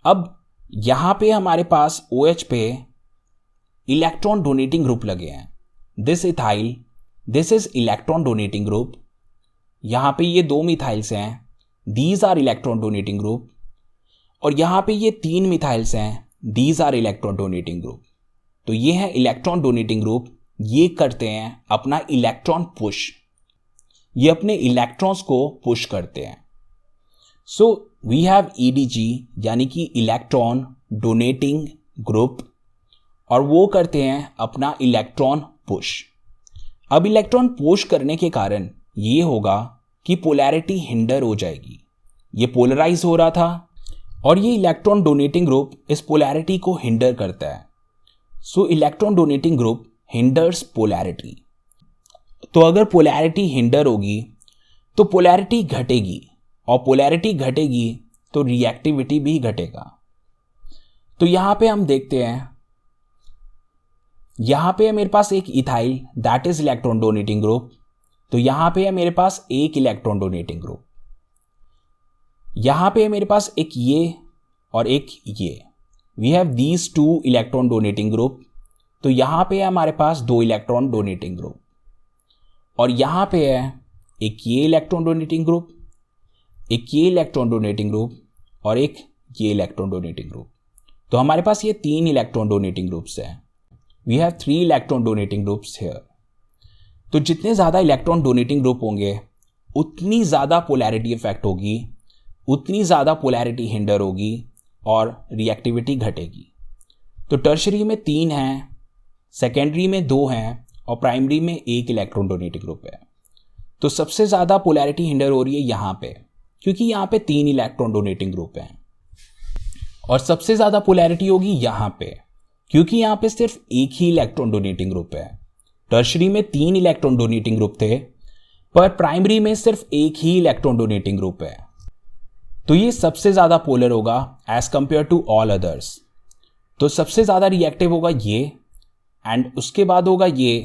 अब यहां पे हमारे पास OH पे इलेक्ट्रॉन डोनेटिंग ग्रुप लगे हैं। This ethyl, this is electron donating group. यहां पे ये 2 मिथाइल्स हैं, these are electron donating group. और यहां पे ये 3 मिथाइल्स हैं, these are electron donating group. तो ये है इलेक्ट्रॉन डोनेटिंग ग्रुप, ये करते हैं अपना इलेक्ट्रॉन पुश, ये अपने इलेक्ट्रॉन्स को पुश करते हैं। सो वी हैव EDG यानी कि इलेक्ट्रॉन डोनेटिंग ग्रुप और वो करते हैं अपना इलेक्ट्रॉन पुश। अब इलेक्ट्रॉन पुश करने के कारण ये होगा कि पोलैरिटी हिंडर हो जाएगी। ये पोलराइज हो रहा था और ये इलेक्ट्रॉन डोनेटिंग ग्रुप इस पोलैरिटी को हिंडर करता है। सो electron donating group hinders polarity. तो अगर पोलैरिटी हिंडर होगी तो पोलैरिटी घटेगी और पोलैरिटी घटेगी तो रिएक्टिविटी भी घटेगा। तो यहां पे हम देखते हैं, यहां पे है मेरे पास एक ethyl that is electron donating group. तो यहां पे है मेरे पास एक इलेक्ट्रॉन डोनेटिंग ग्रुप। यहां पे है मेरे पास एक ये और एक ये। We have these 2 electron donating group. तो यहां पे है हमारे पास 2 इलेक्ट्रॉन डोनेटिंग ग्रुप और यहां पे है एक ये इलेक्ट्रॉन डोनेटिंग ग्रुप, एक ये इलेक्ट्रॉन डोनेटिंग ग्रुप और एक ये इलेक्ट्रॉन डोनेटिंग ग्रुप। तो हमारे पास ये 3 इलेक्ट्रॉन डोनेटिंग ग्रुप्स हैं। We have 3 electron donating groups here. तो जितने ज़्यादा इलेक्ट्रॉन डोनेटिंग ग्रुप होंगे उतनी ज़्यादा पोलैरिटी इफेक्ट होगी, उतनी ज़्यादा पोलैरिटी हिंडर होगी और रिएक्टिविटी घटेगी। तो टर्शरी में 3 हैं, सेकेंडरी में 2 हैं और प्राइमरी में 1 इलेक्ट्रॉन डोनेटिंग ग्रुप है। तो सबसे ज़्यादा पोलैरिटी हिंडर हो रही है यहाँ पे, क्योंकि यहाँ पे 3 इलेक्ट्रॉन डोनेटिंग ग्रुप हैं। और सबसे ज़्यादा पोलैरिटी होगी यहाँ पे, क्योंकि यहाँ पे सिर्फ एक ही इलेक्ट्रॉन डोनेटिंग ग्रुप है। टर्शरी में 3 इलेक्ट्रॉन डोनेटिंग ग्रुप थे, पर प्राइमरी में सिर्फ एक ही इलेक्ट्रॉन डोनेटिंग ग्रुप है। तो ये सबसे ज़्यादा पोलर होगा as compare to all others. तो सबसे ज़्यादा रिएक्टिव होगा ये एंड उसके बाद होगा ये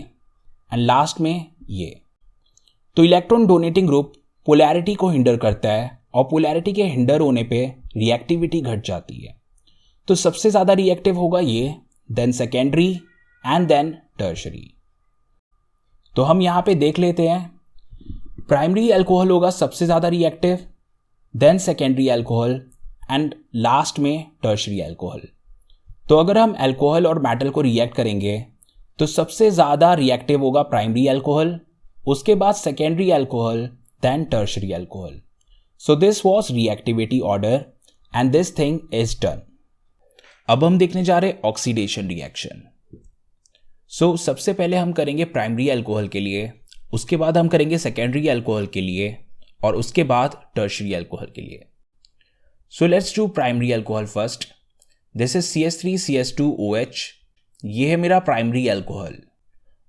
एंड लास्ट में ये। तो इलेक्ट्रॉन डोनेटिंग ग्रुप पोलैरिटी को हिंडर करता है और पोलैरिटी के हिंडर होने पे रिएक्टिविटी घट जाती है। तो सबसे ज़्यादा रिएक्टिव होगा ये, then secondary and then tertiary. तो हम यहाँ पे देख लेते हैं, प्राइमरी अल्कोहल होगा सबसे ज़्यादा reactive, then secondary alcohol and last में टर्शरी अल्कोहल। तो अगर हम अल्कोहल और मेटल को रिएक्ट करेंगे तो सबसे ज़्यादा रिएक्टिव होगा प्राइमरी अल्कोहल, उसके बाद secondary alcohol, then tertiary alcohol. So this was reactivity order and this thing is done. अब हम देखने जा रहे हैं ऑक्सीडेशन रिएक्शन। सो सबसे पहले हम करेंगे प्राइमरी अल्कोहल के लिए, उसके बाद हम करेंगे सेकेंडरी अल्कोहल के लिए और उसके बाद टर्शरी अल्कोहल के लिए। So let's do primary alcohol first. This is CH3CH2OH। ये है मेरा प्राइमरी अल्कोहल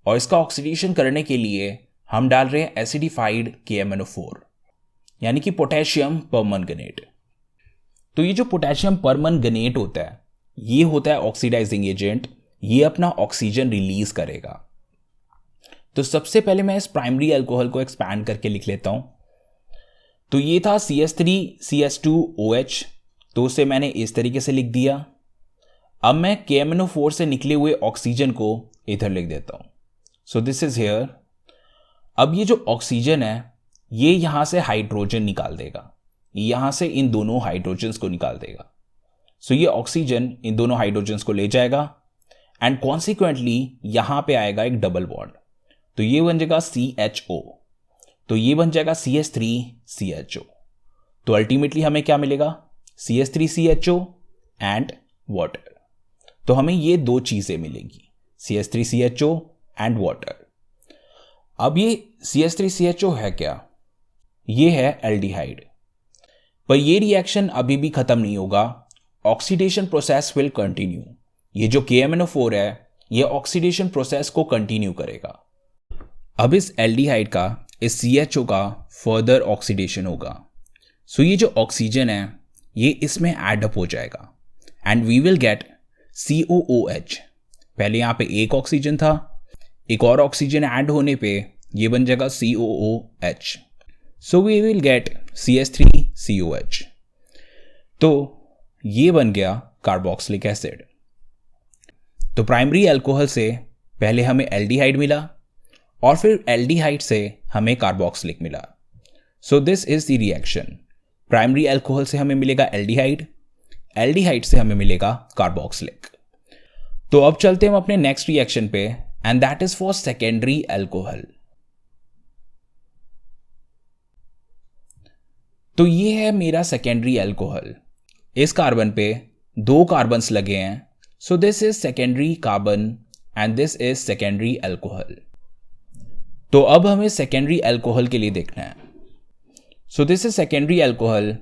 और इसका ऑक्सीडेशन करने के लिए हम डाल रहे हैं एसिडिफाइड KMnO4 यानी कि पोटेशियम परमंगनेट। तो ये जो पोटेशियम परमंगनेट होता है ये होता है ऑक्सीडाइजिंग एजेंट, ये अपना ऑक्सीजन रिलीज करेगा। तो सबसे पहले मैं इस प्राइमरी अल्कोहल को एक्सपैंड करके लिख लेता हूं। तो ये था CH3CH2OH, तो उसे मैंने इस तरीके से लिख दिया। अब मैं KMnO4 से निकले हुए ऑक्सीजन को इधर लिख देता हूं। So this is here. अब ये जो ऑक्सीजन है ये यहां से हाइड्रोजन निकाल देगा, यहां से इन दोनों हाइड्रोजन्स को निकाल देगा। सो ये ऑक्सीजन इन दोनों हाइड्रोजन्स को ले जाएगा एंड कॉन्सिक्वेंटली यहां पे आएगा एक डबल बॉन्ड। तो ये बन जाएगा CHO, तो ये बन जाएगा CH3CHO। तो अल्टीमेटली हमें क्या मिलेगा? CH3CHO and water. तो हमें ये दो चीजें मिलेंगी, CH3CHO एंड वाटर। अब ये CH3CHO है क्या? ये है एल्डिहाइड। पर ये रिएक्शन अभी भी खत्म नहीं होगा, ऑक्सीडेशन प्रोसेस विल कंटिन्यू। ये जो KMNO4 है ये ऑक्सीडेशन प्रोसेस को कंटिन्यू करेगा। अब इस एल्डिहाइड का, इस CHO का फर्दर ऑक्सीडेशन होगा। सो ये जो ऑक्सीजन है ये इसमें एड अप हो जाएगा and we will get COOH। पहले यहाँ पे एक ऑक्सीजन था, एक और ऑक्सीजन ऐड होने पे ये बन जाएगा COOH। So we will get CH3COH। तो ये बन गया कार्बोक्सिलिक एसिड। तो प्राइमरी अल्कोहल से पहले हमें एल्डिहाइड मिला और फिर एल्डिहाइड से हमें कार्बोक्सिलिक मिला। सो this is the reaction. Primary alcohol से हमें मिलेगा एल्डिहाइड, एल्डिहाइड से हमें मिलेगा कार्बोक्सिलिक। तो अब चलते हम अपने नेक्स्ट रिएक्शन पे and that is for secondary alcohol. तो ये है मेरा सेकेंडरी अल्कोहल। इस कार्बन पे दो कार्बन्स लगे हैं, so this is secondary carbon and this is secondary alcohol. तो अब हमें सेकेंडरी अल्कोहल के लिए देखना है। So this is secondary alcohol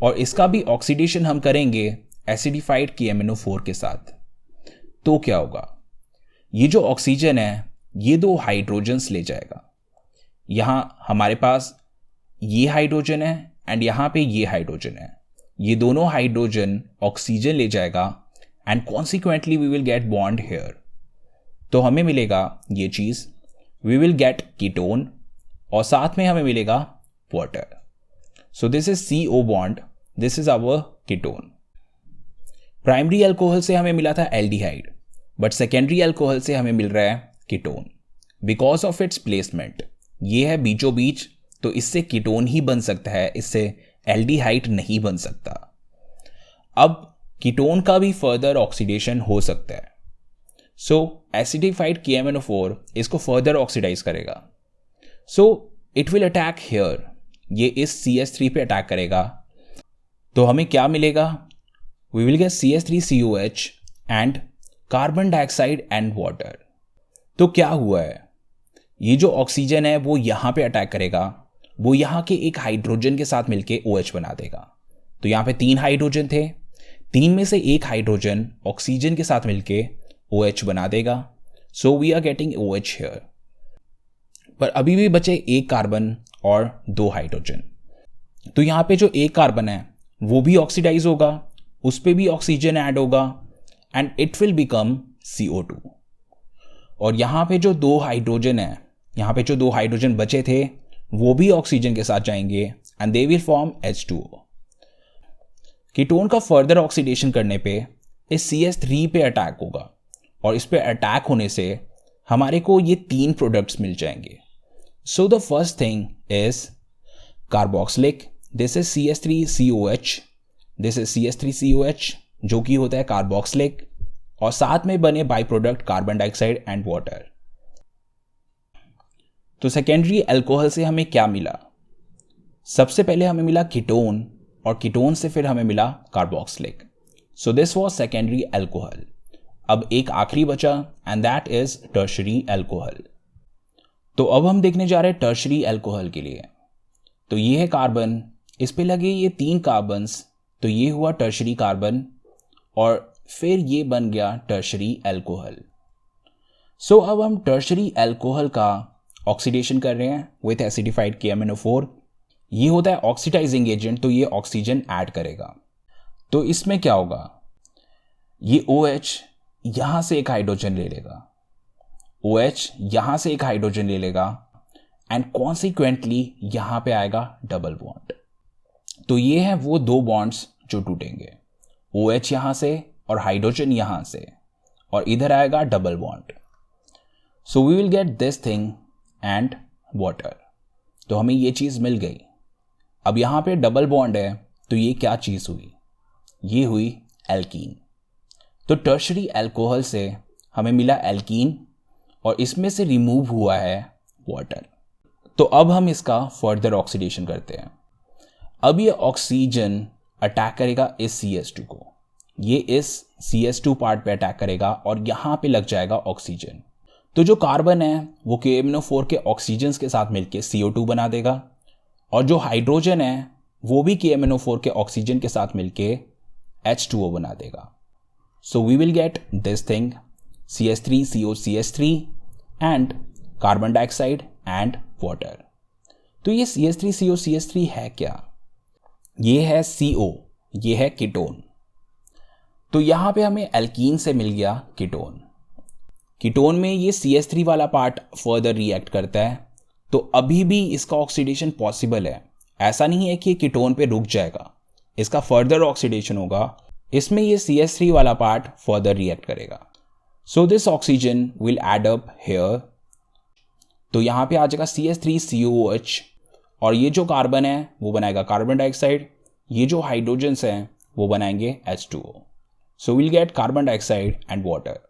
और इसका भी ऑक्सीडेशन हम करेंगे एसिडिफाइड KMNO4 के साथ। तो क्या होगा? ये जो ऑक्सीजन है ये दो हाइड्रोजन्स ले जाएगा। यहां हमारे पास ये हाइड्रोजन है एंड यहां पे ये हाइड्रोजन है। ये दोनों हाइड्रोजन ऑक्सीजन ले जाएगा and consequently we will get bond here. तो हमें मिलेगा ये चीज, वी विल गेट कीटोन और साथ में हमें मिलेगा water. So this is CO bond, this is our ketone. Primary alcohol से हमें मिला था एल्डिहाइड, बट सेकेंडरी अल्कोहल से हमें मिल रहा है ketone because of its placement. ये है बीचों बीच, तो इससे कीटोन ही बन सकता है, इससे एल्डिहाइड नहीं बन सकता। अब कीटोन का भी फर्दर ऑक्सीडेशन हो सकता है। सो एसिडिफाइड KMNO4 इसको फर्दर ऑक्सीडाइज करेगा। So it will attack here, ये इस CH3 पे अटैक करेगा। तो हमें क्या मिलेगा? We will get CH3COH and carbon dioxide and water. तो क्या हुआ है? ये जो ऑक्सीजन है वो यहां पे अटैक करेगा, वो यहां के एक हाइड्रोजन के साथ मिलके OH बना देगा। तो यहां पे 3 हाइड्रोजन थे, 3 में से एक हाइड्रोजन ऑक्सीजन के साथ मिलके OH बना देगा। So we are getting OH here. पर अभी भी बचे एक कार्बन और 2 हाइड्रोजन। तो यहां पे जो एक कार्बन है वो भी ऑक्सीडाइज होगा, उस पे भी ऑक्सीजन ऐड होगा and it will become CO2। और यहां पे जो 2 हाइड्रोजन है, यहां पे जो 2 हाइड्रोजन बचे थे वो भी ऑक्सीजन के साथ जाएंगे and they will form H2O। Ketone का फर्दर ऑक्सीडेशन करने पे इस CH3 पे अटैक होगा और इस पे अटैक होने से हमारे को ये 3 प्रोडक्ट्स मिल जाएंगे। So the first thing is carboxylic, this is CH3COH, this is CH3COH जो कि होता है कार्बोक्सिलिक, और साथ में बने by product carbon dioxide and water. तो सेकेंडरी अल्कोहल से हमें क्या मिला? सबसे पहले हमें मिला कीटोन और कीटोन से फिर हमें मिला carboxylic. So this was secondary alcohol. अब एक आखिरी बचा and that is tertiary alcohol. तो अब हम देखने जा रहे हैं टर्शरी अल्कोहल के लिए। तो ये है कार्बन, इस पे लगे ये 3 कार्बन्स, तो ये हुआ टर्शरी कार्बन और फिर ये बन गया टर्शरी अल्कोहल। सो अब हम टर्शरी अल्कोहल का ऑक्सीडेशन कर रहे हैं विथ एसिडिफाइड KMNO4। ये होता है ऑक्सीडाइजिंग एजेंट, तो ये ऑक्सीजन ऐड करेगा। तो इसमें क्या होगा? ये OH यहां से एक हाइड्रोजन ले लेगा, OH यहां से एक हाइड्रोजन ले लेगा एंड कॉन्सिक्वेंटली यहां पे आएगा डबल बॉन्ड। तो ये है वो 2 बॉन्ड्स जो टूटेंगे, OH यहां से और हाइड्रोजन यहां से, और इधर आएगा double bond. So we will get this thing and water. तो हमें ये चीज मिल गई। अब यहां पे डबल बॉन्ड है, तो ये क्या चीज हुई? ये हुई एल्कीन। तो टर्शरी अल्कोहल से हमें मिला एल्कीन और इसमें से रिमूव हुआ है वाटर। तो अब हम इसका फर्दर ऑक्सीडेशन करते हैं। अब ये ऑक्सीजन अटैक करेगा इस CH2 को, ये इस CH2 पार्ट पे अटैक करेगा और यहाँ पे लग जाएगा ऑक्सीजन। तो जो कार्बन है वो KMnO4 के ऑक्सीजन के साथ मिलके CO2 बना देगा, और जो हाइड्रोजन है वो भी KMnO4 के ऑक्सीजन के साथ मिलके H2O बना देगा। So we will get this thing CH3COCH3 and carbon dioxide and water. तो ये CH3COCH3 है क्या? ये है CO, ये है कीटोन। तो यहां पे हमें एल्कीन से मिल गया कीटोन। कीटोन में ये CH3 वाला पार्ट फर्दर रिएक्ट करता है, तो अभी भी इसका ऑक्सीडेशन पॉसिबल है। ऐसा नहीं है कि ये कीटोन पे रुक जाएगा, इसका फर्दर ऑक्सीडेशन होगा। इसमें ये CH3 वाला पार्ट फर्दर रिएक्ट करेगा। So this oxygen will add up here. तो यहां पे आ जाएगा CH3COOH, और ये जो कार्बन है वो बनाएगा कार्बन डाइऑक्साइड, ये जो हाइड्रोजन्स हैं वो बनाएंगे H2O। So will get carbon dioxide and water.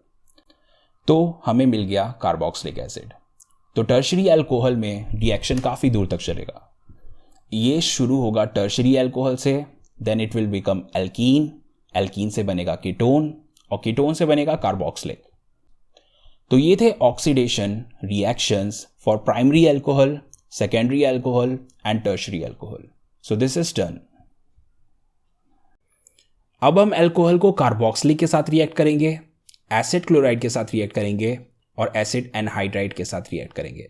तो हमें मिल गया कार्बोक्सिलिक एसिड। तो टर्शरी अल्कोहल में रिएक्शन काफ़ी दूर तक चलेगा। ये शुरू होगा टर्शरी अल्कोहल से, then it will become alkene, alkene से बनेगा कीटोन, और कीटोन से बनेगा कार्बोक्सिलिक। तो ये थे oxidation reactions for primary alcohol, secondary alcohol and tertiary alcohol. So this is done. अब हम अल्कोहल को कार्बोक्सिलिक के साथ रिएक्ट करेंगे, एसिड क्लोराइड के साथ रिएक्ट करेंगे, और एसिड एनहाइड्राइड के साथ रिएक्ट करेंगे।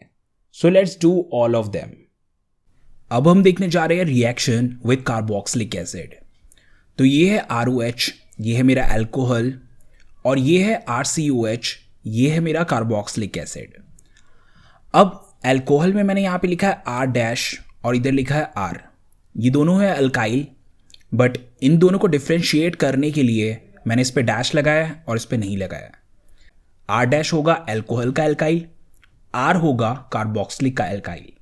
So let's do all of them. अब हम देखने जा रहे हैं रिएक्शन विद कार्बोक्सिलिक एसिड। तो ये है ROH, ये है मेरा अल्कोहल, और ये है RCOH, ये है मेरा कार्बोक्सिलिक एसिड। अब अल्कोहल में मैंने यहाँ पे लिखा है R- और इधर लिखा है R। ये दोनों है अल्काइल, बट इन दोनों को डिफ्रेंशिएट करने के लिए मैंने इस पे डैश लगाया और इस पे नहीं लगाया। R- होगा अल्कोहल का अल्काइल, R होगा कार्बोक्सिलिक का अल्काइल।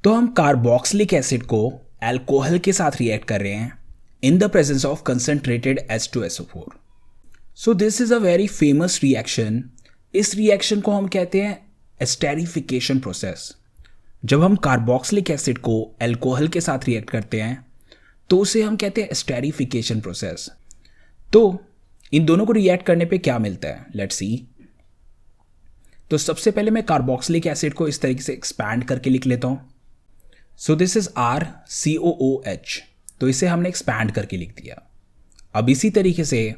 तो हम कार्बोक्सिलिक एसिड को अल्कोहल के साथ रिएक्ट कर रहे हैं इन the presence of concentrated H2SO4। So this is a very famous reaction. इस रिएक्शन को हम कहते हैं एस्टेरिफिकेशन प्रोसेस। जब हम कार्बोक्सिलिक एसिड को अल्कोहल के साथ रिएक्ट करते हैं तो उसे हम कहते हैं एस्टेरिफिकेशन प्रोसेस। तो इन दोनों को रिएक्ट करने पे क्या मिलता है, लेट्स सी। तो सबसे पहले मैं कार्बोक्सिलिक एसिड को इस तरीके से एक्सपैंड करके लिख लेता हूं। सो दिस इज RCOOH, तो इसे हमने एक्सपैंड करके लिख दिया। अब इसी तरीके से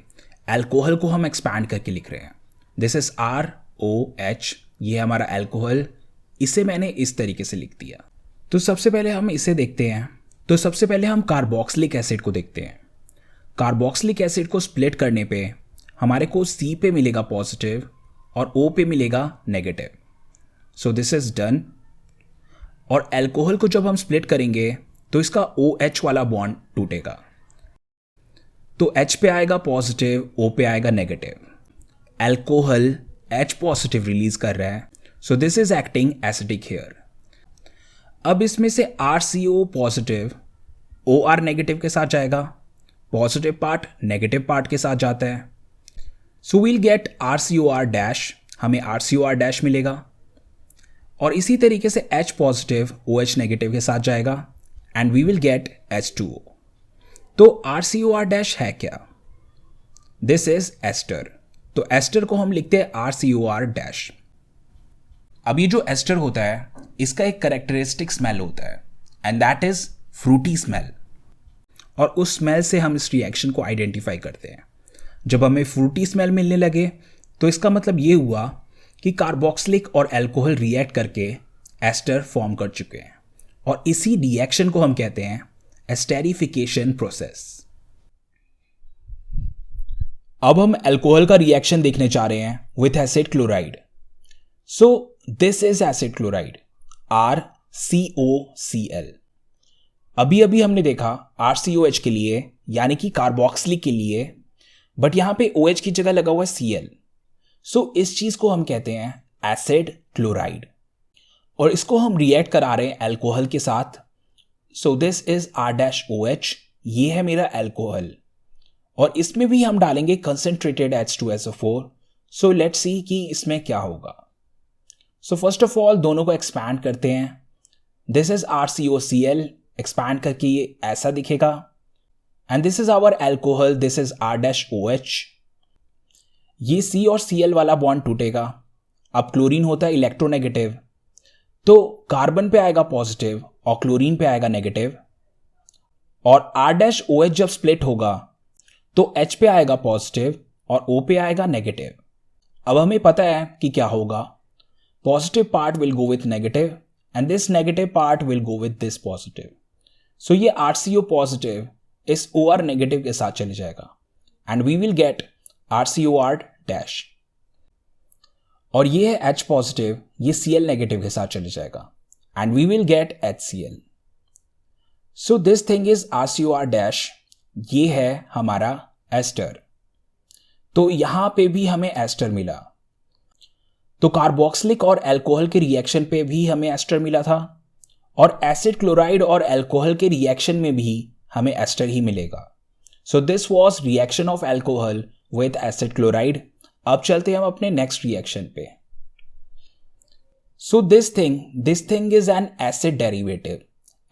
अल्कोहल को हम एक्सपैंड करके लिख रहे हैं। दिस इज ROH, ये है हमारा अल्कोहल, इसे मैंने इस तरीके से लिख दिया। तो सबसे पहले हम इसे देखते हैं। तो सबसे पहले हम कार्बोक्सिलिक एसिड को देखते हैं। कार्बोक्सिलिक एसिड को स्प्लिट करने पे हमारे को C पे मिलेगा पॉजिटिव और O पे मिलेगा negative. So this is done. और अल्कोहल को जब हम स्प्लिट करेंगे तो इसका OH वाला बॉन्ड टूटेगा। तो H पे आएगा पॉजिटिव, O पे आएगा negative. Alcohol H positive release कर रहा है, so this is acting acidic here. अब इसमें से RCO पॉजिटिव OR नेगेटिव के साथ जाएगा, पॉजिटिव पार्ट नेगेटिव पार्ट के साथ जाता है। सो वील गेट RCOR-, हमें RCOR- मिलेगा। और इसी तरीके से H पॉजिटिव OH नेगेटिव के साथ जाएगा and we will get H2O। तो RCOR- है क्या? This is ester. तो एस्टर को हम लिखते हैं RCOR-। अब ये जो एस्टर होता है इसका एक कैरेक्टरिस्टिक स्मेल होता है and that is Frooti smell. और उस स्मेल से हम इस रिएक्शन को आइडेंटिफाई करते हैं। जब हमें फ्रूटी स्मेल मिलने लगे तो इसका मतलब ये हुआ कि कार्बोक्सिलिक और अल्कोहल रिएक्ट करके एस्टर फॉर्म कर चुके हैं, और इसी रिएक्शन को हम कहते हैं एस्टेरिफिकेशन प्रोसेस। अब हम अल्कोहल का रिएक्शन देखने जा रहे हैं with acid chloride. So this is acid chloride RCOCl। अभी अभी हमने देखा RCOH के लिए यानी कि कार्बोक्सिलिक के लिए, बट यहां पे OH की जगह लगा हुआ है Cl। सो इस चीज को हम कहते हैं एसिड क्लोराइड, और इसको हम रिएक्ट करा रहे हैं अल्कोहल के साथ। सो दिस इज R-OH, ये है मेरा अल्कोहल, और इसमें भी हम डालेंगे concentrated H2SO4। So let's see कि इसमें क्या होगा। सो फर्स्ट ऑफ ऑल दोनों को एक्सपैंड करते हैं. दिस इज RCOCl, एक्सपैंड करके ये ऐसा दिखेगा. And this is our alcohol, this is R-OH. ये C और Cl वाला बॉन्ड टूटेगा. अब क्लोरीन होता है इलेक्ट्रोनेगेटिव, तो कार्बन पे आएगा पॉजिटिव और क्लोरीन पे आएगा नेगेटिव. और R-OH जब स्प्लिट होगा तो H पे आएगा पॉजिटिव और O पे आएगा नेगेटिव. अब हमें पता है कि क्या होगा. Positive part will go with negative and this negative part will go with this positive. So ये RCO पॉजिटिव इस OR नेगेटिव के साथ चले जाएगा and we will get RCOR-. और ये है H पॉजिटिव, ये Cl नेगेटिव के साथ चले जाएगा and we will get HCl. So this thing is RCOR-. ये है हमारा एस्टर. तो यहां पे भी हमें एस्टर मिला. तो कार्बोक्सिलिक और अल्कोहल के रिएक्शन पे भी हमें एस्टर मिला था और एसिड क्लोराइड और अल्कोहल के रिएक्शन में भी हमें एस्टर ही मिलेगा. सो this was reaction of alcohol with acid chloride. अब चलते हैं हम अपने नेक्स्ट रिएक्शन पे. सो this thing is an acid derivative.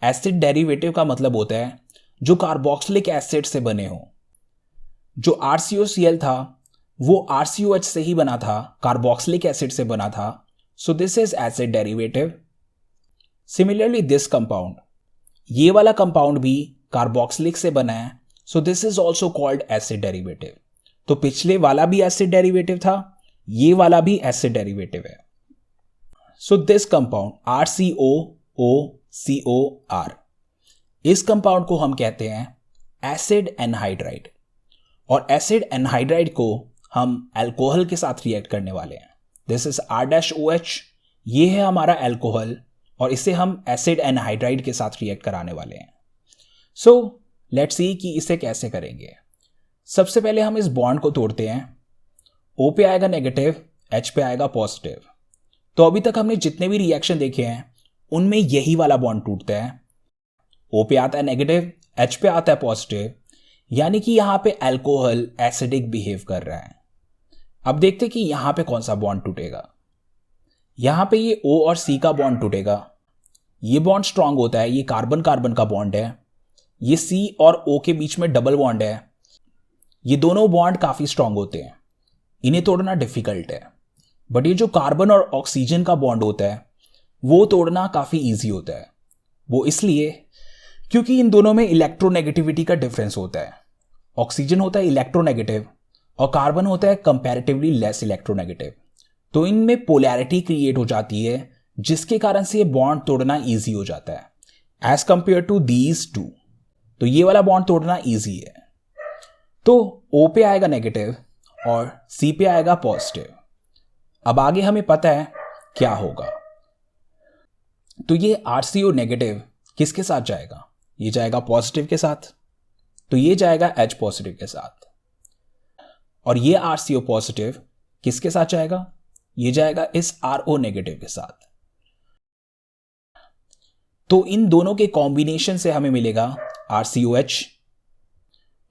Acid derivative का मतलब होता है जो कार्बोक्सिलिक एसिड से बने हो. जो RCOCl था वो RCOH से ही बना था, कार्बोक्सिलिक एसिड से बना था. सो this is acid derivative. Similarly this compound, ये वाला कंपाउंड भी कार्बोक्सिलिक से बना है. So this is also called acid derivative. तो पिछले वाला भी एसिड डेरिवेटिव था, ये वाला भी एसिड डेरिवेटिव है. सो दिस कंपाउंड RCOOCOR, इस कंपाउंड को हम कहते हैं एसिड एनहाइड्राइड. और एसिड एनहाइड्राइड को हम अल्कोहल के साथ रिएक्ट करने वाले हैं. दिस इज R-OH, ये है हमारा अल्कोहल और इसे हम एसिड एनहाइड्राइड के साथ रिएक्ट कराने वाले हैं. सो लेट्स सी कि इसे कैसे करेंगे. सबसे पहले हम इस बॉन्ड को तोड़ते हैं. O पे आएगा नेगेटिव, H पे आएगा पॉजिटिव. तो अभी तक हमने जितने भी रिएक्शन देखे हैं उनमें यही वाला बॉन्ड टूटता है. O पे आता है नेगेटिव, H पे आता है पॉजिटिव, यानी कि यहां पे अल्कोहल एसिडिक बिहेव कर रहा है. अब देखते हैं कि यहां पे कौन सा बॉन्ड टूटेगा. यहां पे ये O और C का बॉन्ड टूटेगा. ये बॉन्ड स्ट्रांग होता है, ये कार्बन कार्बन का बॉन्ड है. ये C और O के बीच में डबल बॉन्ड है. ये दोनों बॉन्ड काफी स्ट्रांग होते हैं, इन्हें तोड़ना डिफिकल्ट है. बट ये जो कार्बन और ऑक्सीजन का बॉन्ड होता है वो तोड़ना काफी इजी होता है. वो इसलिए क्योंकि इन दोनों में इलेक्ट्रोनेगेटिविटी का डिफरेंस होता है. ऑक्सीजन होता है इलेक्ट्रोनेगेटिव और कार्बन होता है कंपैरेटिवली लेस इलेक्ट्रोनेगेटिव. तो इनमें पोलैरिटी क्रिएट हो जाती है जिसके कारण से ये बॉन्ड तोड़ना इजी हो जाता है as compare to these two. तो ये वाला बॉन्ड तोड़ना इजी है. तो O पे आएगा नेगेटिव और C पे आएगा पॉजिटिव. अब आगे हमें पता है क्या होगा. तो ये RCO नेगेटिव किसके साथ जाएगा? ये जाएगा पॉजिटिव के साथ. तो ये जाएगा H पॉजिटिव के साथ. और ये RCO पॉजिटिव किसके साथ जाएगा? ये जाएगा इस RO नेगेटिव के साथ. तो इन दोनों के कॉम्बिनेशन से हमें मिलेगा RCOH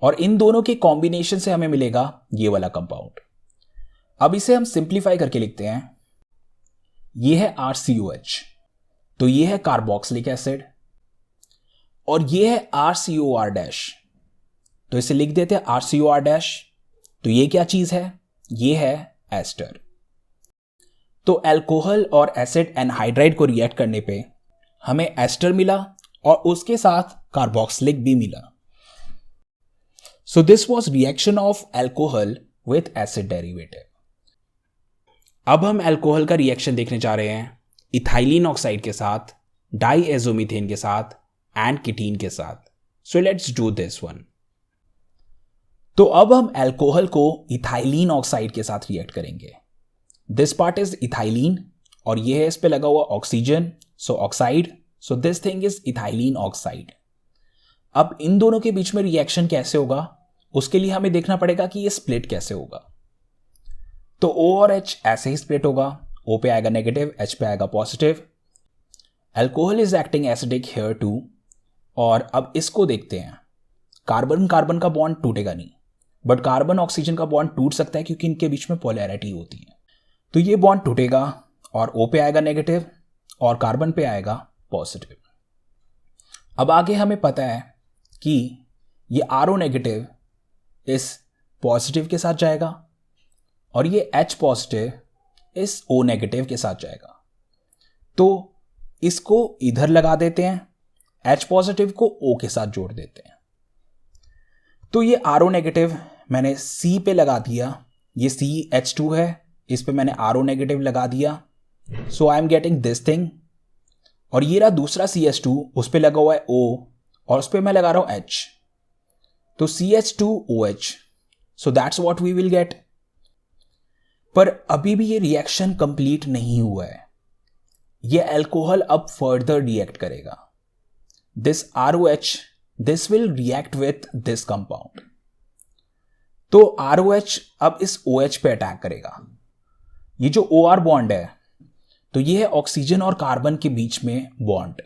और इन दोनों के कॉम्बिनेशन से हमें मिलेगा ये वाला कंपाउंड. अब इसे हम सिंप्लीफाई करके लिखते हैं. ये है RCOH, तो ये है कार्बोक्सिलिक एसिड और ये है RCOR-. तो इसे लिख देते हैं RCOR-. तो ये क्या चीज है? ये है एस्टर. तो अल्कोहल और एसिड एनहाइड्राइड को रिएक्ट करने पे हमें एस्टर मिला और उसके साथ कार्बोक्सिलिक भी मिला. सो this was reaction of alcohol with acid derivative. अब हम अल्कोहल का रिएक्शन देखने जा रहे हैं इथाइलिन ऑक्साइड के साथ, डाईएजोमीथेन के साथ एंड कीटीन के साथ. So let's do this one. तो अब हम अल्कोहल को इथाइलिन ऑक्साइड के साथ रिएक्ट करेंगे. दिस पार्ट इज इथाइलिन और ये है इस पे लगा हुआ oxygen, so oxide. So this thing is ethylene oxide. अब इन दोनों के बीच में रिएक्शन कैसे होगा उसके लिए हमें देखना पड़ेगा कि ये स्प्लिट कैसे होगा. तो O और H ऐसे ही स्प्लिट होगा. O पे आएगा नेगेटिव, H पे आएगा positive. Alcohol is acting acidic here too. और अब इसको देखते हैं. कार्बन कार्बन का बॉन्ड टूटेगा नहीं, बट कार्बन ऑक्सीजन का बॉन्ड टूट सकता है क्योंकि इनके बीच में पोलैरिटी होती है. तो ये बॉन्ड टूटेगा और O पे आएगा नेगेटिव और कार्बन पे आएगा पॉजिटिव। अब आगे हमें पता है कि ये RO नेगेटिव इस पॉजिटिव के साथ जाएगा और ये H पॉजिटिव इस O नेगेटिव के साथ जाएगा। तो इसको इधर लगा देते हैं, H पॉजिटिव को O के साथ जोड़ देते हैं। तो ये RO नेगेटिव मैंने C पे लगा दिया, ये CH2 है, इस पे मैंने RO नेगेटिव लगा दिया। So I am getting this thing. और ये रहा दूसरा CH2, उस पे लगा हुआ है O और उस पे मैं लगा रहा हूं H, तो CH2OH। So that's what we will get. पर अभी भी ये रिएक्शन कंप्लीट नहीं हुआ है, ये अल्कोहल अब फर्दर रिएक्ट करेगा। This ROH, this will react with this compound. तो ROH अब इस OH पे अटैक करेगा। ये जो OR बॉन्ड है, तो ये है ऑक्सीजन और कार्बन के बीच में बॉन्ड,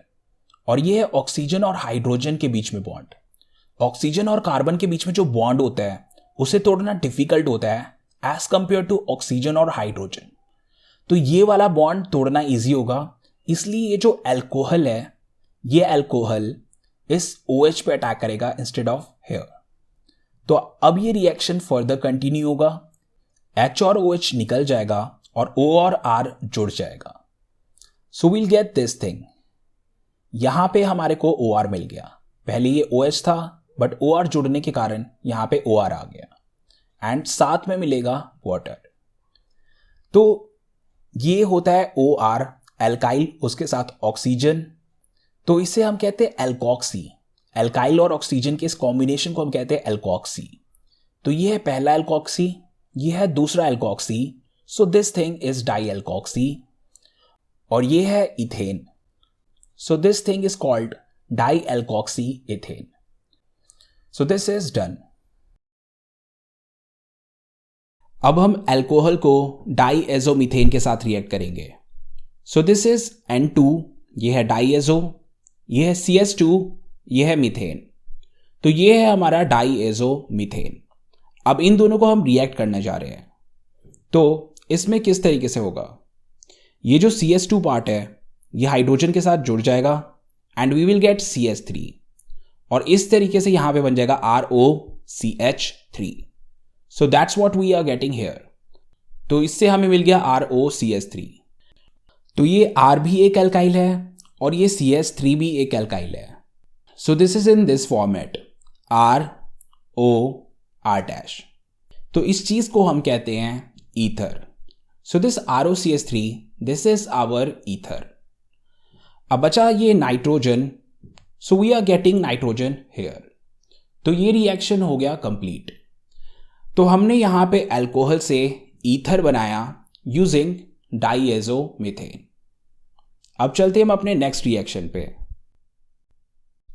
और ये है ऑक्सीजन और हाइड्रोजन के बीच में बॉन्ड। ऑक्सीजन और कार्बन के बीच में जो बॉन्ड होता है उसे तोड़ना डिफिकल्ट होता है एज कंपेयर टू ऑक्सीजन और हाइड्रोजन। तो ये वाला बॉन्ड तोड़ना इजी होगा, इसलिए ये जो अल्कोहल है, ये अल्कोहल इस OH पे अटैक करेगा इंस्टेड ऑफ हेयर। तो अब ये रिएक्शन फर्दर कंटिन्यू होगा, H और OH निकल जाएगा और O और R जुड़ जाएगा। So we'll get this thing. यहां पे हमारे को OR मिल गया, पहले ये OH था बट OR जुड़ने के कारण यहां पे OR आ गया एंड साथ में मिलेगा वाटर। तो ये होता है OR एल्काइल, उसके साथ ऑक्सीजन, तो इसे हम कहते हैं एल्कोक्सी। एल्काइल और ऑक्सीजन के इस कॉम्बिनेशन को हम कहते हैं एल्कोक्सी। तो ये है पहला एल्कोक्सी, ये है दूसरा alkoxy, so this thing is di alkoxy. और ये है ethane, so this thing is called di alkoxy ethane. So this is done. अब हम अल्कोहल को डाईएजोमीथेन के साथ रिएक्ट करेंगे। सो दिस इज N2, ये है डाईएजो, ये है CH2, ये है मीथेन। तो ये है हमारा डाईएजोमीथेन। अब इन दोनों को हम रिएक्ट करने जा रहे हैं। तो इसमें किस तरीके से होगा, ये जो CH2 पार्ट है ये हाइड्रोजन के साथ जुड़ जाएगा and we will gate CH3, और इस तरीके से यहां पे बन जाएगा ROCH3। So that's what we are getting here. तो इससे हमें मिल गया ROCH3। तो ये R भी एक एल्काइल है और ये CH3 भी एक एल्काइल है। So this is in this format ROR'। तो इस चीज को हम कहते हैं ether. So this ROCH3, this is our ether. अब बचा ये nitrogen, so we are getting nitrogen here. तो ये रिएक्शन हो गया कंप्लीट। तो हमने यहां पे अल्कोहल से ईथर बनाया यूजिंग डाईएजोमीथेन। अब चलते हम अपने नेक्स्ट रिएक्शन पे।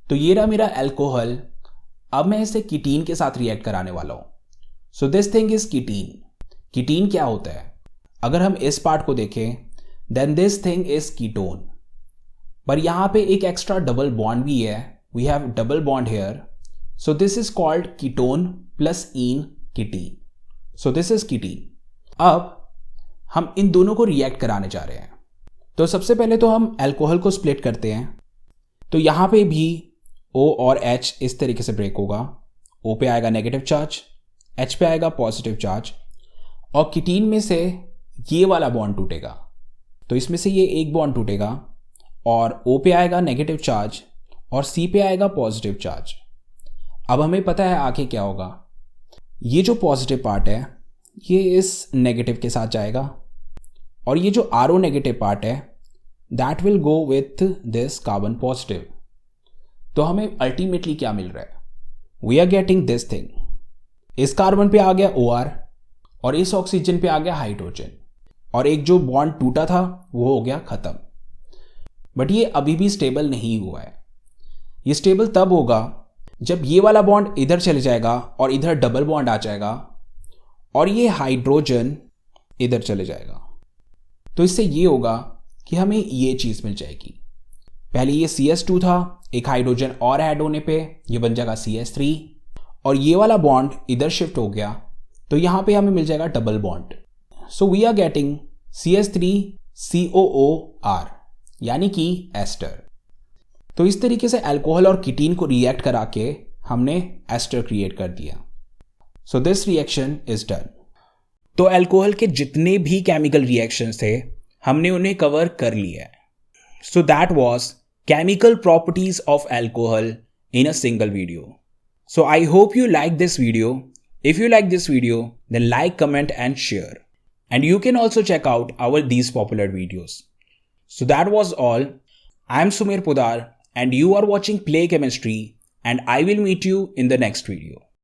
तो ये रहा मेरा अल्कोहल, अब मैं इसे कीटीन के साथ रिएक्ट कराने वाला हूं। So this thing is ketene. Ketene क्या होता है, अगर हम इस पार्ट को देखें then this thing is ketone, पर यहां पे एक एक्स्ट्रा डबल बॉन्ड भी है, we have double bond here. So this is called ketone plus ene ketene. So this is ketene. अब हम इन दोनों को रिएक्ट कराने जा रहे हैं। तो सबसे पहले तो हम अल्कोहल को स्प्लिट करते हैं। तो यहां पे भी O और H इस तरीके से ब्रेक होगा। O पे आएगा नेगेटिव चार्ज, H पे आएगा पॉजिटिव चार्ज, और कीटीन में से ये वाला बॉन्ड टूटेगा। तो इसमें से ये एक बॉन्ड टूटेगा और O पे आएगा नेगेटिव चार्ज और C पे आएगा पॉजिटिव चार्ज। अब हमें पता है आगे क्या होगा, ये जो पॉजिटिव पार्ट है ये इस नेगेटिव के साथ जाएगा और ये जो RO नेगेटिव पार्ट है that will go with this carbon positive. तो हमें अल्टीमेटली क्या मिल रहा है, we are getting this thing. इस कार्बन पे आ गया OR और इस ऑक्सीजन पे आ गया हाइड्रोजन, और एक जो बॉन्ड टूटा था वो हो गया खत्म। बट ये अभी भी स्टेबल नहीं हुआ है। ये स्टेबल तब होगा जब ये वाला बॉन्ड इधर चले जाएगा और इधर डबल बॉन्ड आ जाएगा और ये हाइड्रोजन इधर चले जाएगा। तो इससे ये होगा कि हमें ये चीज मिल जाएगी। पहले ये CH2 था, एक हाइड्रोजन और ऐड होने पे ये बन जाएगा CH3, और ये वाला बॉन्ड इधर शिफ्ट हो गया तो यहां पे हमें मिल जाएगा double bond. So we are getting CH3 COOR यानी कि एस्टर। तो इस तरीके से अल्कोहल और कीटीन को रिएक्ट करा के हमने एस्टर क्रिएट कर दिया। So this reaction is done. तो अल्कोहल के जितने भी केमिकल रिएक्शंस थे हमने उन्हें कवर कर लिया है। So that was chemical properties of alcohol in a single video. So I hope you like this video. If you like this video, then like, comment and share. And you can also check out our these popular videos. So that was all. I am Sumir Podar and you are watching Play Chemistry and I will meet you in the next video.